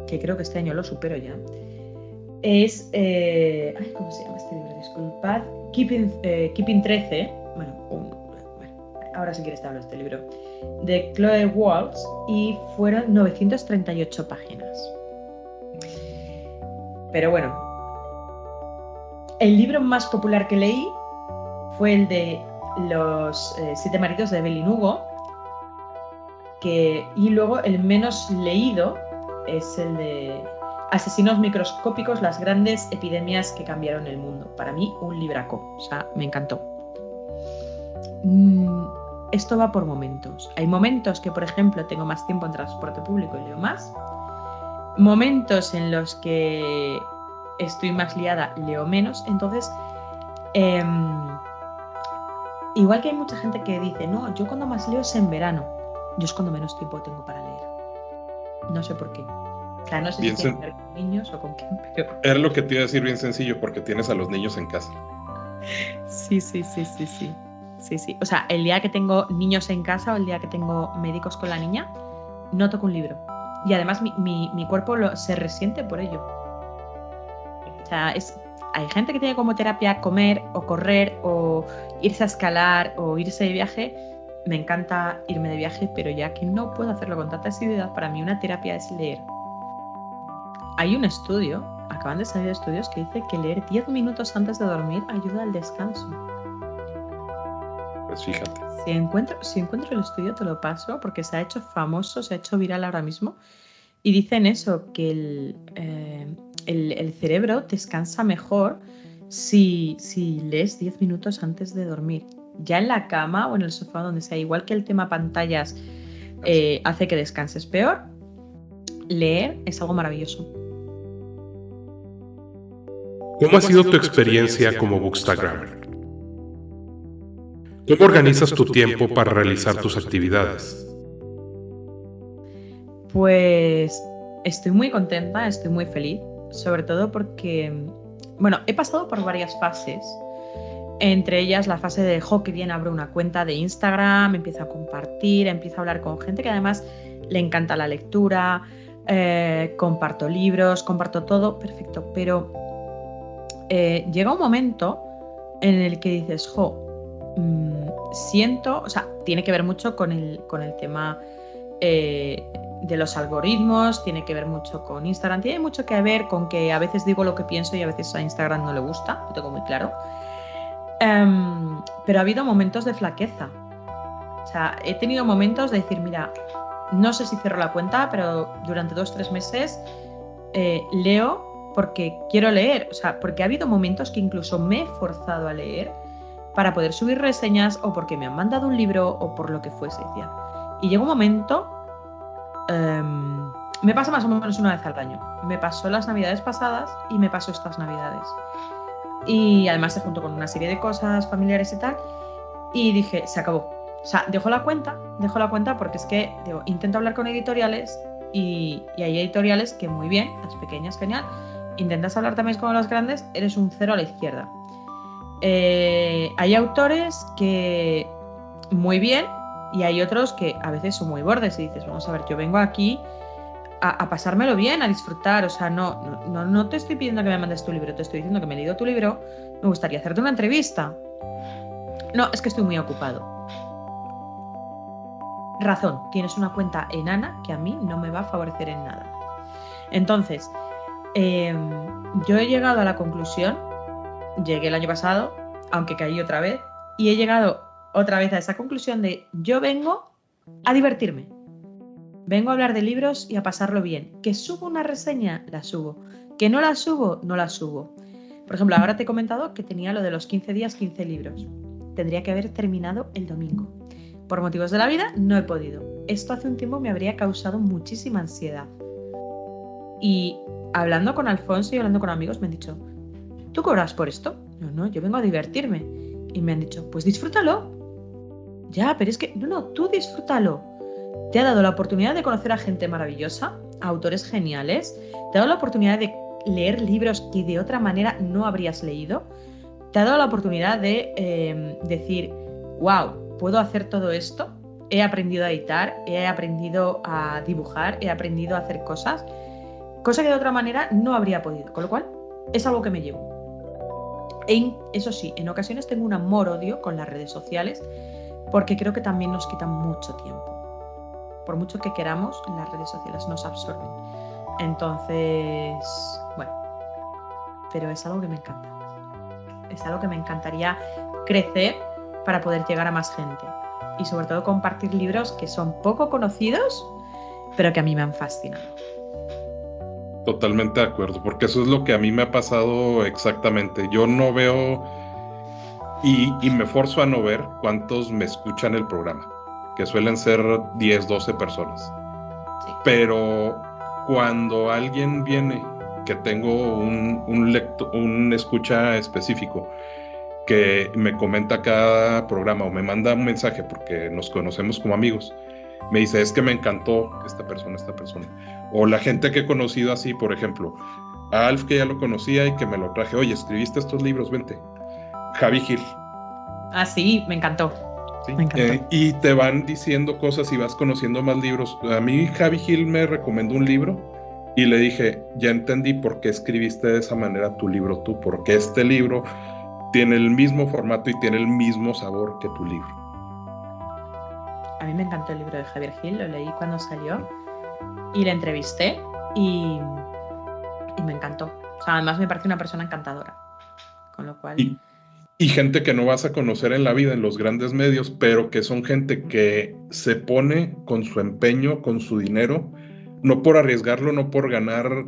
que creo que este año lo supero ya, es... ¿cómo se llama este libro? Disculpad. Keeping 13. Ahora si quieres te hablo de este libro. De Chloe Waltz, y fueron 938 páginas. Pero bueno, el libro más popular que leí fue el de los 7 maridos de Evelyn Hugo, y luego el menos leído es el de Asesinos microscópicos, las grandes epidemias que cambiaron el mundo. Para mí, un libraco. O sea, me encantó. Esto va por momentos. Hay momentos que, por ejemplo, tengo más tiempo en transporte público y leo más. Momentos en los que estoy más liada, leo menos. Entonces, igual que hay mucha gente que dice, no, yo cuando más leo es en verano. Yo es cuando menos tiempo tengo para leer. No sé por qué. O sea, no sé si tiene que ver con niños o con qué, pero... Era lo que te iba a decir, bien sencillo, porque tienes a los niños en casa. Sí. O sea, el día que tengo niños en casa o el día que tengo médicos con la niña, no toco un libro. Y además mi cuerpo se resiente por ello. O sea, hay gente que tiene como terapia comer o correr o irse a escalar o irse de viaje. Me encanta irme de viaje, pero ya que no puedo hacerlo con tanta asiduidad, para mí una terapia es leer. Hay un estudio, acaban de salir estudios que dice que leer 10 minutos antes de dormir ayuda al descanso. Pues fíjate. Si encuentro el estudio te lo paso porque se ha hecho famoso, se ha hecho viral ahora mismo. Y dicen eso, que el cerebro descansa mejor si lees 10 minutos antes de dormir. Ya en la cama o en el sofá, donde sea, igual que el tema pantallas hace que descanses peor, leer es algo maravilloso. ¿Cómo ha sido tu experiencia como bookstagrammer? ¿Cómo organizas tu tiempo para realizar tus actividades? Pues estoy muy contenta, estoy muy feliz, sobre todo porque, bueno, he pasado por varias fases, entre ellas la fase de, que bien, abro una cuenta de Instagram, empiezo a compartir, empiezo a hablar con gente que además le encanta la lectura, comparto libros, comparto todo, perfecto, pero llega un momento en el que dices, siento, o sea, tiene que ver mucho con el tema de los algoritmos, tiene que ver mucho con Instagram, tiene mucho que ver con que a veces digo lo que pienso y a veces a Instagram no le gusta, lo tengo muy claro. Pero ha habido momentos de flaqueza. O sea, he tenido momentos de decir, mira, no sé si cierro la cuenta, pero durante 2-3 meses leo porque quiero leer. O sea, porque ha habido momentos que incluso me he forzado a leer para poder subir reseñas o porque me han mandado un libro o por lo que fuese. Decía. Y llega un momento, me pasa más o menos una vez al año. Me pasó las navidades pasadas y me pasó estas navidades. Y además se juntó con una serie de cosas familiares y tal. Y dije, se acabó. O sea, dejo la cuenta porque es que digo, intento hablar con editoriales y hay editoriales que muy bien, las pequeñas, genial. Intentas hablar también con las grandes, eres un cero a la izquierda. Hay autores que muy bien y hay otros que a veces son muy bordes y dices, vamos a ver, yo vengo aquí a pasármelo bien, a disfrutar, o sea, no te estoy pidiendo que me mandes tu libro, te estoy diciendo que me he leído tu libro, me gustaría hacerte una entrevista. No, es que estoy muy ocupado. Razón, tienes una cuenta enana que a mí no me va a favorecer en nada. Entonces, yo he llegado a la conclusión, llegué el año pasado, aunque caí otra vez, y he llegado otra vez a esa conclusión de yo vengo a divertirme. Vengo a hablar de libros y a pasarlo bien. Que subo una reseña, la subo. Que no la subo, no la subo. Por ejemplo, ahora te he comentado que tenía lo de los 15 días, 15 libros. Tendría que haber terminado el domingo. Por motivos de la vida, no he podido. Esto hace un tiempo me habría causado muchísima ansiedad. Y hablando con Alfonso y hablando con amigos me han dicho, ¿tú cobras por esto? No, yo vengo a divertirme. Y me han dicho, pues disfrútalo. Ya, pero es que, no, tú disfrútalo. Te ha dado la oportunidad de conocer a gente maravillosa, a autores geniales, te ha dado la oportunidad de leer libros que de otra manera no habrías leído, te ha dado la oportunidad de decir, wow, puedo hacer todo esto, he aprendido a editar, he aprendido a dibujar, he aprendido a hacer cosas, cosa que de otra manera no habría podido, con lo cual es algo que me llevo. Eso sí, en ocasiones tengo un amor-odio con las redes sociales porque creo que también nos quitan mucho tiempo. Por mucho que queramos, las redes sociales nos absorben. Entonces, bueno, pero es algo que me encanta. es algo que me encantaría crecer para poder llegar a más gente. Y sobre todo compartir libros que son poco conocidos, pero que a mí me han fascinado. Totalmente de acuerdo, porque eso es lo que a mí me ha pasado exactamente. Yo no veo y me forzo a no ver cuántos me escuchan el programa, que suelen ser 10, 12 personas. Sí. Pero cuando alguien viene, que tengo un escucha específico, que me comenta cada programa o me manda un mensaje porque nos conocemos como amigos, me dice, es que me encantó esta persona. O la gente que he conocido así, por ejemplo, a Alf, que ya lo conocía y que me lo traje, oye, escribiste estos libros, vente. Javi Gil. Ah, sí, me encantó. Sí. Me encantó. Y te van diciendo cosas y vas conociendo más libros. A mí Javi Gil me recomendó un libro y le dije, ya entendí por qué escribiste de esa manera tu libro tú, porque este libro tiene el mismo formato y tiene el mismo sabor que tu libro. A mí me encantó el libro de Javier Gil, lo leí cuando salió y le entrevisté y me encantó. O sea, además me parece una persona encantadora, con lo cual... Y gente que no vas a conocer en la vida en los grandes medios, pero que son gente que se pone con su empeño, con su dinero, no por arriesgarlo, no por ganar,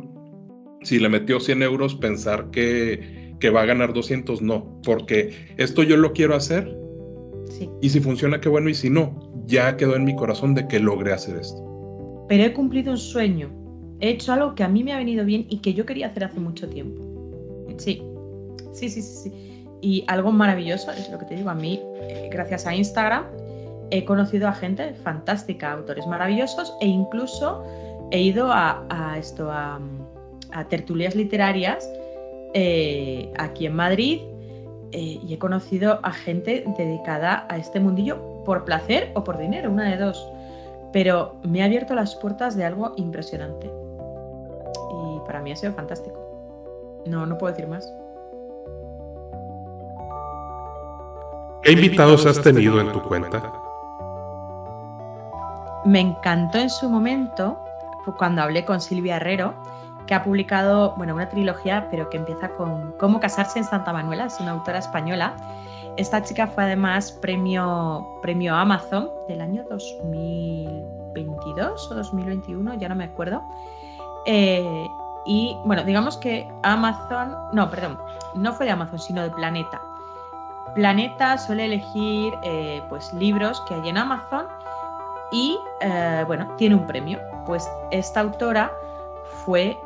si le metió 100 euros, pensar que va a ganar 200, no, porque esto yo lo quiero hacer, sí. Y si funciona, qué bueno, y si no, ya quedó en mi corazón de que logré hacer esto. Pero he cumplido un sueño, he hecho algo que a mí me ha venido bien y que yo quería hacer hace mucho tiempo. Sí. Y algo maravilloso, es lo que te digo, a mí, gracias a Instagram, he conocido a gente fantástica, autores maravillosos, e incluso he ido a tertulias literarias aquí en Madrid, y he conocido a gente dedicada a este mundillo por placer o por dinero, una de dos. Pero me ha abierto las puertas de algo impresionante. Y para mí ha sido fantástico. No puedo decir más. ¿Qué invitados has tenido en tu cuenta? Me encantó en su momento cuando hablé con Silvia Herrero, que ha publicado una trilogía, pero que empieza con Cómo casarse en Santa Manuela, es una autora española. Esta chica fue además premio Amazon del año 2022 o 2021, ya no me acuerdo. Y digamos que Amazon, no fue de Amazon, sino de Planeta. Planeta suele elegir libros que hay en Amazon y tiene un premio. Pues esta autora fue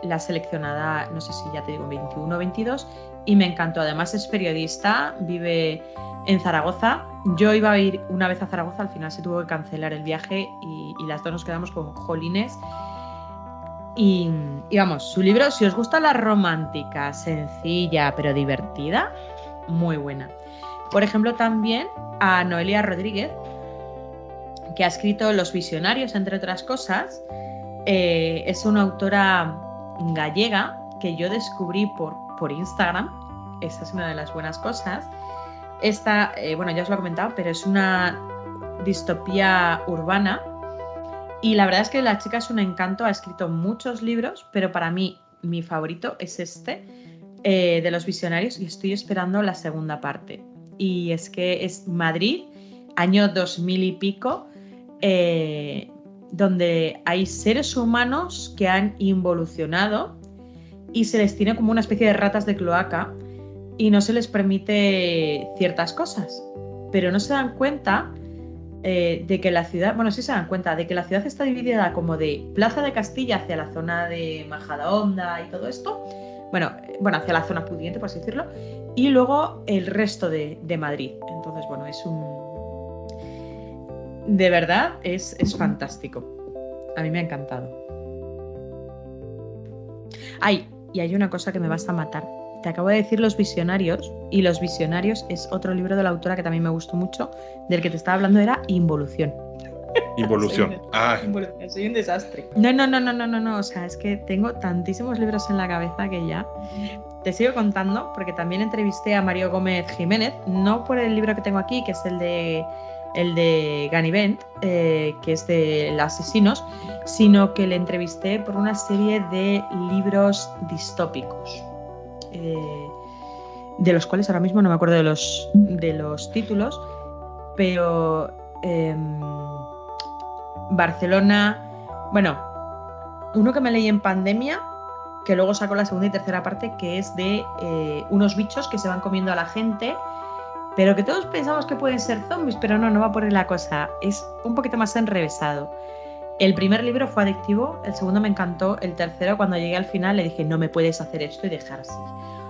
la seleccionada, no sé si ya te digo 21 o 22, y me encantó. Además es periodista, vive en Zaragoza. Yo iba a ir una vez a Zaragoza, al final se tuvo que cancelar el viaje y las dos nos quedamos con jolines. Y vamos, su libro, si os gusta la romántica, sencilla pero divertida, muy buena. Por ejemplo, también a Noelia Rodríguez, que ha escrito Los Visionarios, entre otras cosas. Es una autora gallega que yo descubrí por Instagram. Esa es una de las buenas cosas. Esta, ya os lo he comentado, pero es una distopía urbana. Y la verdad es que la chica es un encanto, ha escrito muchos libros, pero para mí mi favorito es de Los Visionarios, y estoy esperando la segunda parte. Y es que es Madrid, año 2000 y pico, donde hay seres humanos que han involucionado y se les tiene como una especie de ratas de cloaca y no se les permite ciertas cosas, pero no se dan cuenta de que la ciudad, sí se dan cuenta de que la ciudad está dividida como de Plaza de Castilla hacia la zona de Majadahonda y todo esto, hacia la zona pudiente, por así decirlo, y luego el resto de Madrid. Entonces, de verdad es fantástico. A mí me ha encantado. Y hay una cosa que me vas a matar. Te acabo de decir Los Visionarios, y Los Visionarios es otro libro de la autora que también me gustó mucho. Del que te estaba hablando era Involución. Involución. Soy un desastre. No. O sea, es que tengo tantísimos libros en la cabeza que ya... Te sigo contando, porque también entrevisté a Mario Gómez Jiménez, no por el libro que tengo aquí, que es el de Ganivent, que es de los asesinos, sino que le entrevisté por una serie de libros distópicos. de los cuales ahora mismo no me acuerdo de los títulos, pero Barcelona, bueno, uno que me leí en pandemia, que luego sacó la segunda y tercera parte, que es de unos bichos que se van comiendo a la gente, pero que todos pensamos que pueden ser zombies, pero no va por ahí la cosa, es un poquito más enrevesado. El primer libro fue adictivo, el segundo me encantó, el tercero cuando llegué al final le dije, no me puedes hacer esto y dejar así.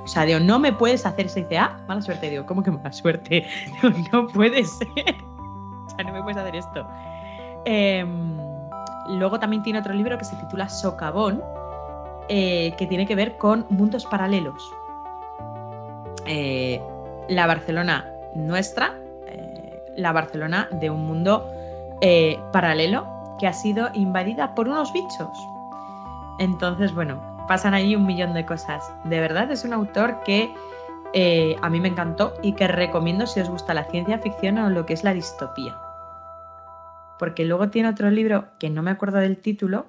O sea, digo, no me puedes hacer eso. Y dice, mala suerte. Digo, ¿cómo que mala suerte? Digo, no puede ser. O sea, no me puedes hacer esto. Luego también tiene otro libro que se titula Socavón, que tiene que ver con mundos paralelos. La Barcelona nuestra, la Barcelona de un mundo paralelo que ha sido invadida por unos bichos. Entonces, bueno, pasan ahí un millón de cosas. De verdad, es un autor que a mí me encantó y que recomiendo si os gusta la ciencia ficción o lo que es la distopía. Porque luego tiene otro libro, que no me acuerdo del título,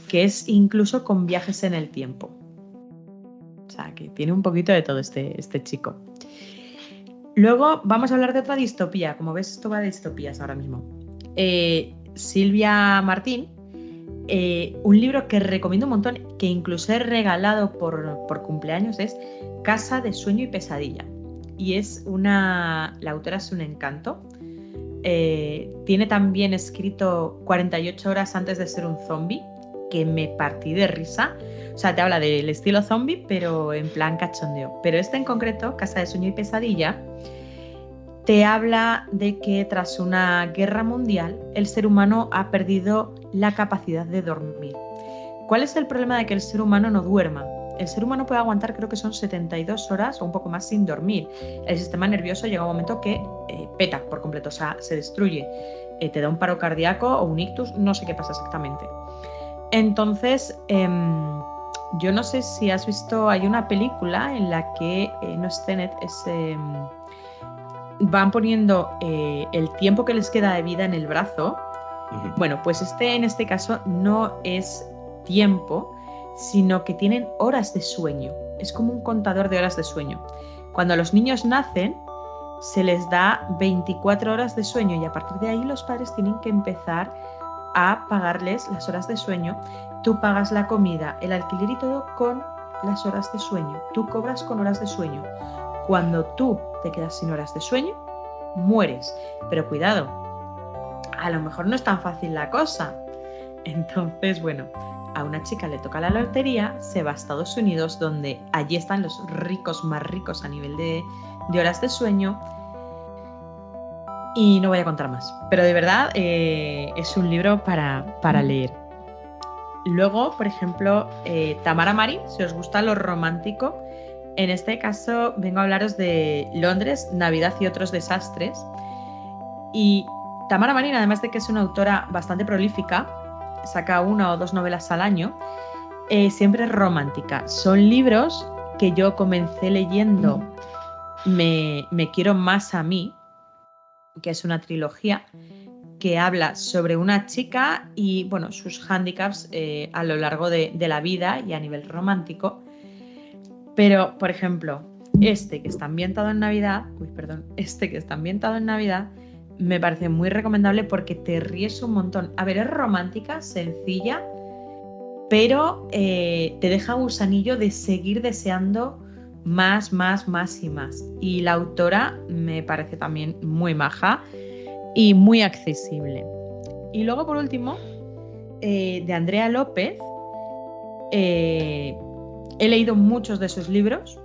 que es incluso con viajes en el tiempo. O sea, que tiene un poquito de todo este chico. Luego vamos a hablar de otra distopía. Como ves, esto va de distopías ahora mismo. Silvia Martín, un libro que recomiendo un montón, que incluso he regalado por cumpleaños, es Casa de Sueño y Pesadilla. Y la autora es un encanto. Tiene también escrito 48 horas antes de ser un zombie, que me partí de risa. O sea, te habla del estilo zombie, pero en plan cachondeo. Pero este en concreto, Casa de Sueño y Pesadilla, te habla de que tras una guerra mundial el ser humano ha perdido la capacidad de dormir. ¿Cuál es el problema de que el ser humano no duerma? El ser humano puede aguantar, creo que son 72 horas o un poco más sin dormir. El sistema nervioso llega a un momento que peta por completo, o sea, se destruye. Te da un paro cardíaco o un ictus, no sé qué pasa exactamente. Entonces, yo no sé si has visto, hay una película en la que, no es Tenet, van poniendo el tiempo que les queda de vida en el brazo. Bueno, pues en este caso no es tiempo, sino que tienen horas de sueño. Es como un contador de horas de sueño. Cuando los niños nacen, se les da 24 horas de sueño y a partir de ahí los padres tienen que empezar a pagarles las horas de sueño. Tú pagas la comida, el alquiler y todo con las horas de sueño. Tú cobras con horas de sueño. Cuando tú te quedas sin horas de sueño, mueres. Pero cuidado, a lo mejor no es tan fácil la cosa. Entonces, bueno, a una chica le toca la lotería, se va a Estados Unidos, donde allí están los ricos más ricos a nivel de horas de sueño. Y no voy a contar más. Pero de verdad es un libro para leer. Luego, por ejemplo, Tamara Mari, si os gusta lo romántico. En este caso vengo a hablaros de Londres, Navidad y otros desastres. Y Tamara Marín, además de que es una autora bastante prolífica, saca 1 o 2 novelas al año, siempre es romántica. Son libros que yo comencé leyendo Me quiero más a mí, que es una trilogía que habla sobre una chica y bueno, sus hándicaps a lo largo de la vida y a nivel romántico. Pero, por ejemplo, este que está ambientado en Navidad, me parece muy recomendable porque te ríes un montón. A ver, es romántica, sencilla, pero te deja gusanillo de seguir deseando más y más. Y la autora me parece también muy maja y muy accesible. Y luego, por último, de Andrea López, he leído muchos de sus libros,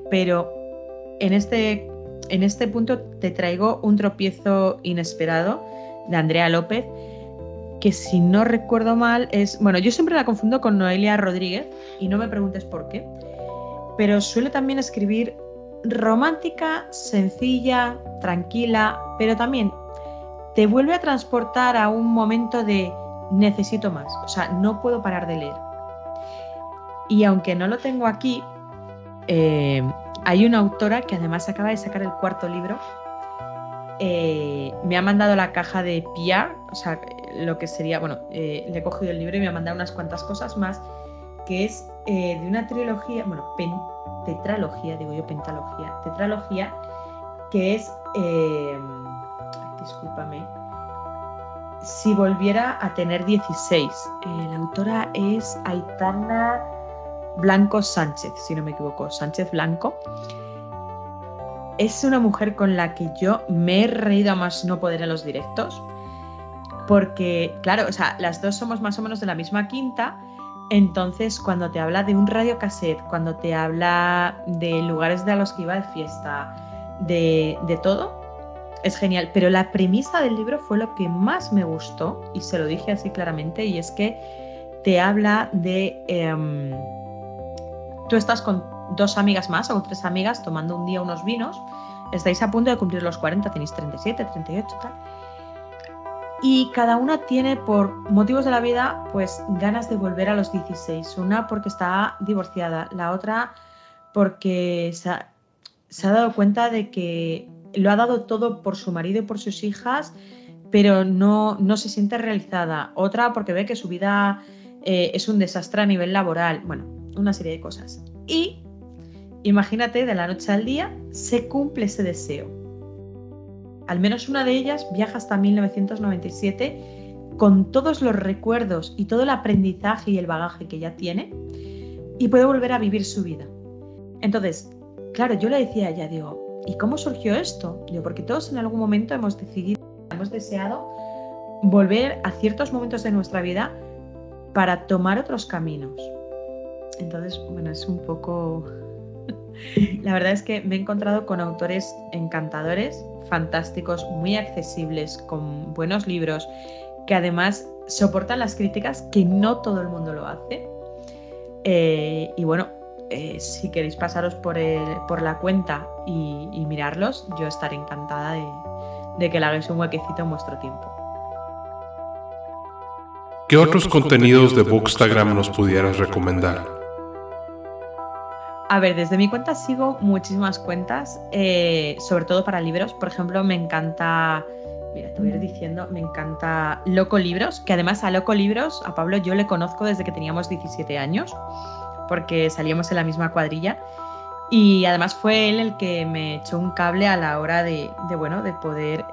pero en este punto te traigo Un tropiezo inesperado de Andrea López, que si no recuerdo mal es... Bueno, yo siempre la confundo con Noelia Rodríguez y no me preguntes por qué, pero suele también escribir romántica, sencilla, tranquila, pero también te vuelve a transportar a un momento de necesito más, o sea, no puedo parar de leer. Y aunque no lo tengo aquí, hay una autora que además acaba de sacar el 4º libro. Me ha mandado la caja de PR, o sea, lo que sería, bueno, le he cogido el libro y me ha mandado unas cuantas cosas más, que es de una trilogía, bueno, tetralogía, digo yo pentalogía, tetralogía, que es, discúlpame, Si volviera a tener 16. La autora es Aitana Blanco Sánchez, si no me equivoco, Sánchez Blanco. Es una mujer con la que yo me he reído a más no poder en los directos, porque, claro, o sea, las dos somos más o menos de la misma quinta, entonces cuando te habla de un radiocassette, cuando te habla de lugares a los que iba de fiesta, de todo, es genial. Pero la premisa del libro fue lo que más me gustó, y se lo dije así claramente, y es que te habla de... tú estás con 2 amigas más o 3 amigas tomando un día unos vinos, estáis a punto de cumplir los 40, tenéis 37, 38, tal, y cada una tiene, por motivos de la vida, pues ganas de volver a los 16. Una porque está divorciada, la otra porque se ha dado cuenta de que lo ha dado todo por su marido y por sus hijas, pero no se siente realizada. Otra porque ve que su vida es un desastre a nivel laboral. Bueno, una serie de cosas. Y imagínate, de la noche al día se cumple ese deseo. Al menos una de ellas viaja hasta 1997 con todos los recuerdos y todo el aprendizaje y el bagaje que ya tiene, y puede volver a vivir su vida. Entonces, claro, yo le decía a ella, digo, ¿y cómo surgió esto? Digo, porque todos en algún momento hemos deseado volver a ciertos momentos de nuestra vida para tomar otros caminos. Entonces, bueno, es un poco... La verdad es que me he encontrado con autores encantadores, fantásticos, muy accesibles, con buenos libros, que además soportan las críticas, que no todo el mundo lo hace. Y bueno, si queréis pasaros por la cuenta y mirarlos, yo estaré encantada de que le hagáis un huequecito en vuestro tiempo. ¿Qué otros contenidos de Bookstagram nos pudieras recomendar? A ver, desde mi cuenta sigo muchísimas cuentas, sobre todo para libros. Por ejemplo, me encanta, mira, te voy a ir diciendo, me encanta Loco Libros, que además a Loco Libros, a Pablo, yo le conozco desde que teníamos 17 años, porque salíamos en la misma cuadrilla, y además fue él el que me echó un cable a la hora de poder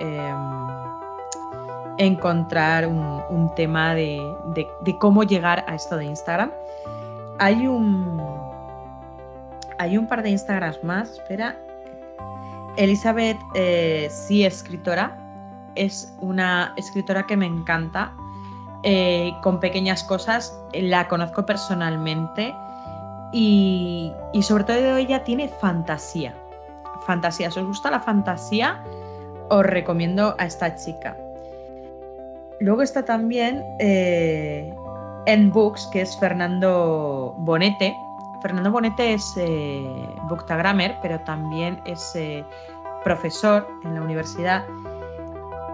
encontrar un tema de cómo llegar a esto de Instagram. Hay un par de Instagrams más, espera. Elizabeth, sí, escritora. Es una escritora que me encanta, con pequeñas cosas. La conozco personalmente y sobre todo ella tiene fantasía. Fantasía. Si os gusta la fantasía, os recomiendo a esta chica. Luego está también en Books, que es Fernando Bonete. Fernando Bonete es bookstagrammer, pero también es profesor en la universidad.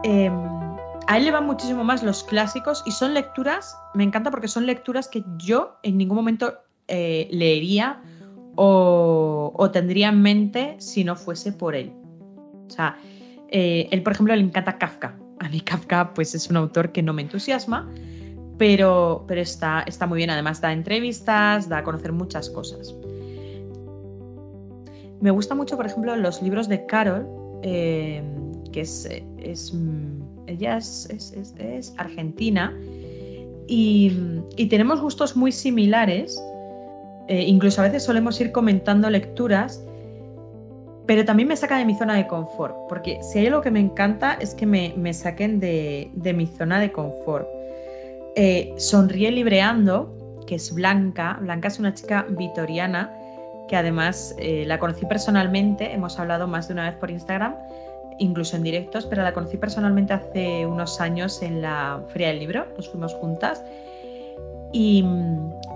A él le van muchísimo más los clásicos y son lecturas, me encanta porque son lecturas que yo en ningún momento leería o tendría en mente si no fuese por él. O sea, él, por ejemplo, le encanta Kafka. A mí Kafka pues es un autor que no me entusiasma, pero está muy bien. Además da entrevistas, da a conocer muchas cosas. Me gusta mucho, por ejemplo, los libros de Carol, que ella es argentina, y tenemos gustos muy similares. Incluso a veces solemos ir comentando lecturas, pero también me saca de mi zona de confort, porque si hay algo que me encanta es que me saquen de mi zona de confort. Sonríe libreando, que es Blanca. Blanca es una chica vitoriana que además la conocí personalmente, hemos hablado más de una vez por Instagram, incluso en directos, pero la conocí personalmente hace unos años en la Feria del Libro, nos fuimos juntas y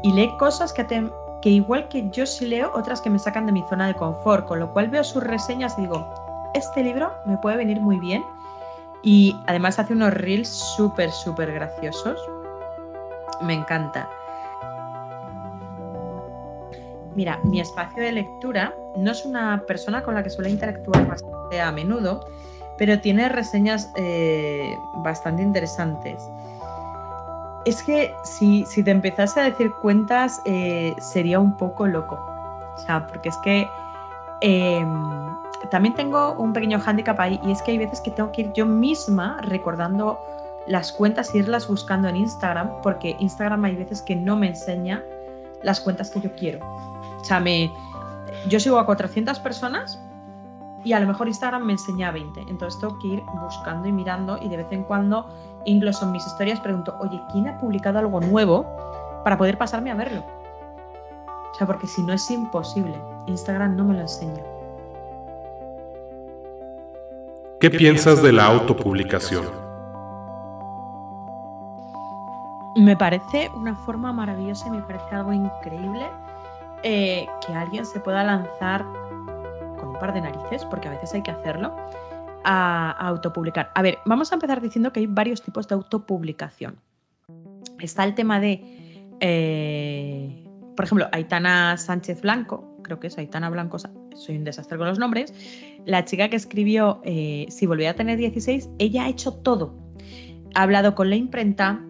lee cosas que igual que yo sí leo, otras que me sacan de mi zona de confort, con lo cual veo sus reseñas y digo, este libro me puede venir muy bien, y además hace unos reels súper graciosos. Me encanta. Mira, mi espacio de lectura no es una persona con la que suele interactuar bastante a menudo, pero tiene reseñas bastante interesantes. Es que si te empezase a decir cuentas sería un poco loco. O sea, porque es que también tengo un pequeño hándicap ahí, y es que hay veces que tengo que ir yo misma recordando las cuentas e irlas buscando en Instagram, porque Instagram hay veces que no me enseña las cuentas que yo quiero. O sea, yo sigo a 400 personas y a lo mejor Instagram me enseña a 20. Entonces tengo que ir buscando y mirando, y de vez en cuando, incluso en mis historias, pregunto, oye, ¿quién ha publicado algo nuevo? Para poder pasarme a verlo. O sea, porque si no es imposible. Instagram no me lo enseña. ¿Qué piensas de la autopublicación? Me parece una forma maravillosa y me parece algo increíble que alguien se pueda lanzar con un par de narices, porque a veces hay que hacerlo, a autopublicar. A ver, vamos a empezar diciendo que hay varios tipos de autopublicación. Está el tema de, por ejemplo, Aitana Sánchez Blanco, creo que es Aitana Blanco, soy un desastre con los nombres, la chica que escribió Si volviera a tener 16, ella ha hecho todo. Ha hablado con la imprenta,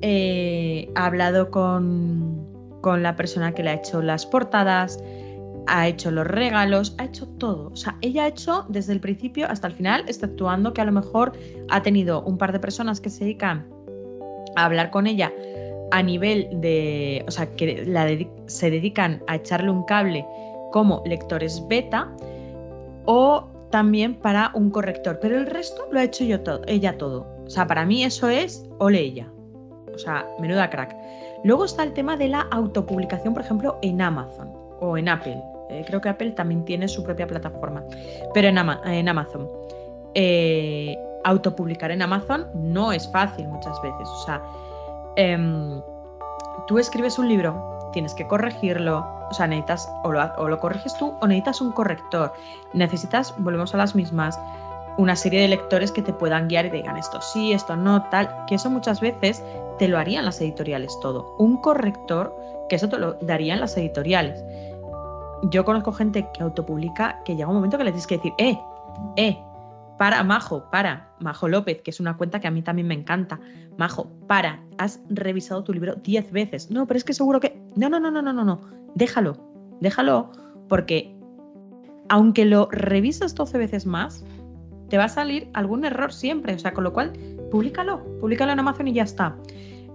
ha hablado con la persona que le ha hecho las portadas, ha hecho los regalos, ha hecho todo. O sea, ella ha hecho desde el principio hasta el final, exceptuando que a lo mejor ha tenido un par de personas que se dedican a hablar con ella a nivel de, o sea, que se dedican a echarle un cable como lectores beta, o también para un corrector, pero el resto lo ha hecho ella todo. O sea, para mí eso es ole ella. O sea, menuda crack. Luego está el tema de la autopublicación, por ejemplo, en Amazon o en Apple. Creo que Apple también tiene su propia plataforma, pero en Amazon. Autopublicar en Amazon no es fácil muchas veces. O sea, tú escribes un libro, tienes que corregirlo. O sea, necesitas o lo corriges tú o necesitas un corrector. Necesitas, volvemos a las mismas, una serie de lectores que te puedan guiar y te digan esto sí, esto no, tal, que eso muchas veces te lo harían las editoriales todo. Un corrector, que eso te lo darían las editoriales. Yo conozco gente que autopublica que llega un momento que le tienes que decir, para, Majo López, que es una cuenta que a mí también me encanta. Majo, has revisado tu libro 10 veces. No, pero es que seguro que... No, déjalo, porque aunque lo revises 12 veces más, te va a salir algún error siempre. O sea, con lo cual, públicalo en Amazon y ya está.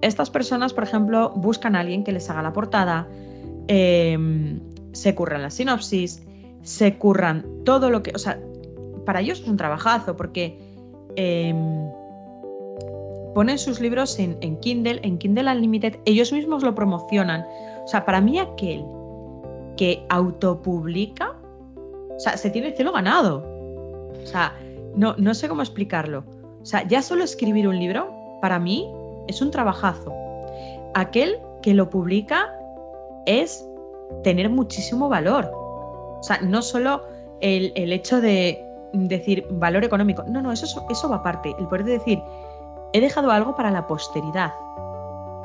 Estas personas, por ejemplo, buscan a alguien que les haga la portada, se curran la sinopsis, se curran todo lo que... O sea, para ellos es un trabajazo, porque ponen sus libros en Kindle Unlimited, ellos mismos lo promocionan. O sea, para mí aquel que autopublica, o sea, se tiene el cielo ganado. O sea, no sé cómo explicarlo. O sea, ya solo escribir un libro, para mí, es un trabajazo. Aquel que lo publica es tener muchísimo valor. O sea, no solo el hecho de decir valor económico. No, eso va aparte. El poder decir, he dejado algo para la posteridad.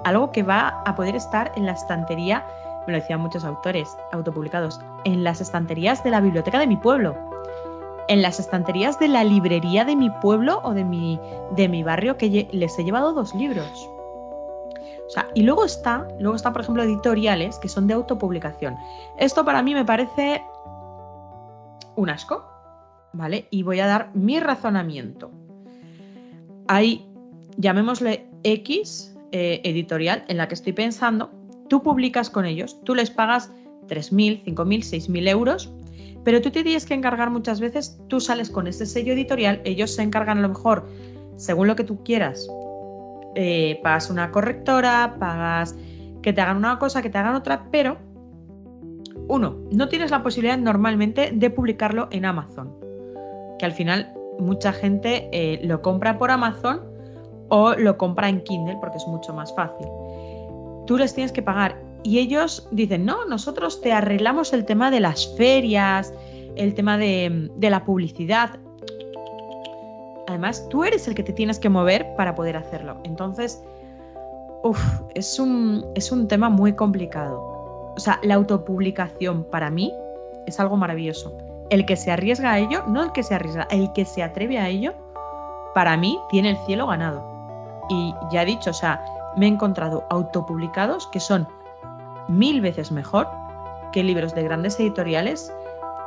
Algo que va a poder estar en la estantería, me lo decían muchos autores autopublicados, en las estanterías de la biblioteca de mi pueblo, en las estanterías de la librería de mi pueblo o de mi barrio, que les he llevado 2 libros. O sea, y luego está, por ejemplo, editoriales que son de autopublicación. Esto para mí me parece un asco, ¿vale? Y voy a dar mi razonamiento. Hay, llamémosle X editorial, en la que estoy pensando, tú publicas con ellos, tú les pagas 3.000, 5.000, 6.000 euros, pero tú te tienes que encargar muchas veces, tú sales con ese sello editorial, ellos se encargan a lo mejor, según lo que tú quieras, pagas una correctora, pagas que te hagan una cosa, que te hagan otra, pero no tienes la posibilidad normalmente de publicarlo en Amazon, que al final mucha gente lo compra por Amazon o lo compra en Kindle porque es mucho más fácil. Tú les tienes que pagar y ellos dicen, no, nosotros te arreglamos el tema de las ferias, el tema de la publicidad. Además, tú eres el que te tienes que mover para poder hacerlo. Entonces, es un tema muy complicado. O sea, la autopublicación para mí es algo maravilloso. El que se arriesga a ello, no el que se arriesga, el que se atreve a ello, para mí tiene el cielo ganado. Y ya he dicho, o sea, me he encontrado autopublicados que son 1000 veces mejor que libros de grandes editoriales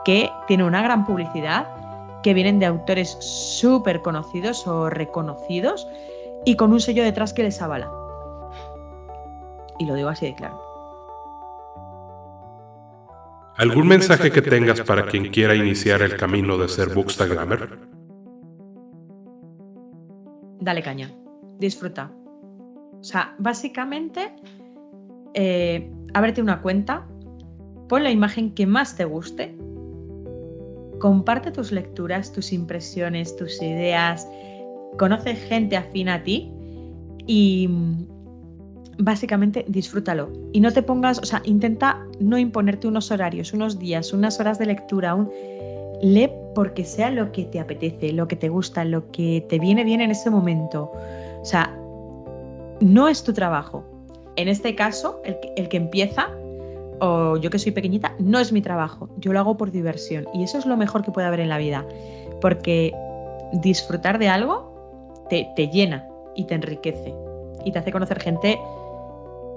que tienen una gran publicidad, que vienen de autores súper conocidos o reconocidos y con un sello detrás que les avala. Y lo digo así de claro. ¿Algún mensaje que tengas para quien quiera iniciar el camino de ser bookstagrammer? Dale caña, disfruta. O sea, básicamente, ábrete una cuenta, pon la imagen que más te guste, comparte tus lecturas, tus impresiones, tus ideas, conoce gente afín a ti y básicamente disfrútalo. Y no te pongas, o sea, intenta no imponerte unos horarios, unos días, unas horas de lectura, lee porque sea lo que te apetece, lo que te gusta, lo que te viene bien en ese momento. O sea, no es tu trabajo. En este caso, el que empieza, o yo que soy pequeñita, no es mi trabajo. Yo lo hago por diversión. Y eso es lo mejor que puede haber en la vida. Porque disfrutar de algo te llena y te enriquece. Y te hace conocer gente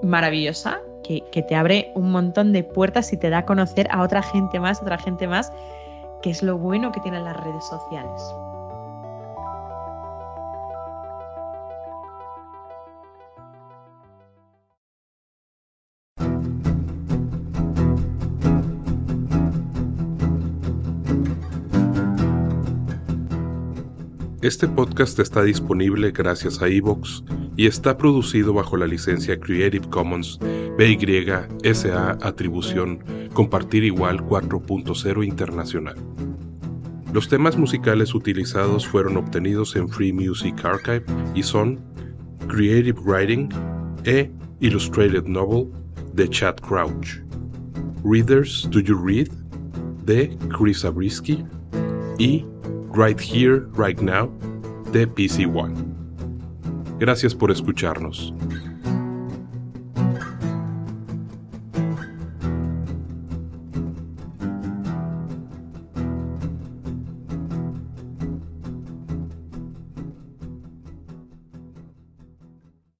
maravillosa que te abre un montón de puertas y te da a conocer a otra gente más, que es lo bueno que tienen las redes sociales. Este podcast está disponible gracias a iVoox y está producido bajo la licencia Creative Commons BY-SA Atribución Compartir Igual 4.0 Internacional. Los temas musicales utilizados fueron obtenidos en Free Music Archive y son Creative Writing e Illustrated Novel de Chad Crouch, Readers Do You Read de Chris Zabriskie y Right Here, Right Now de PC One. Gracias por escucharnos.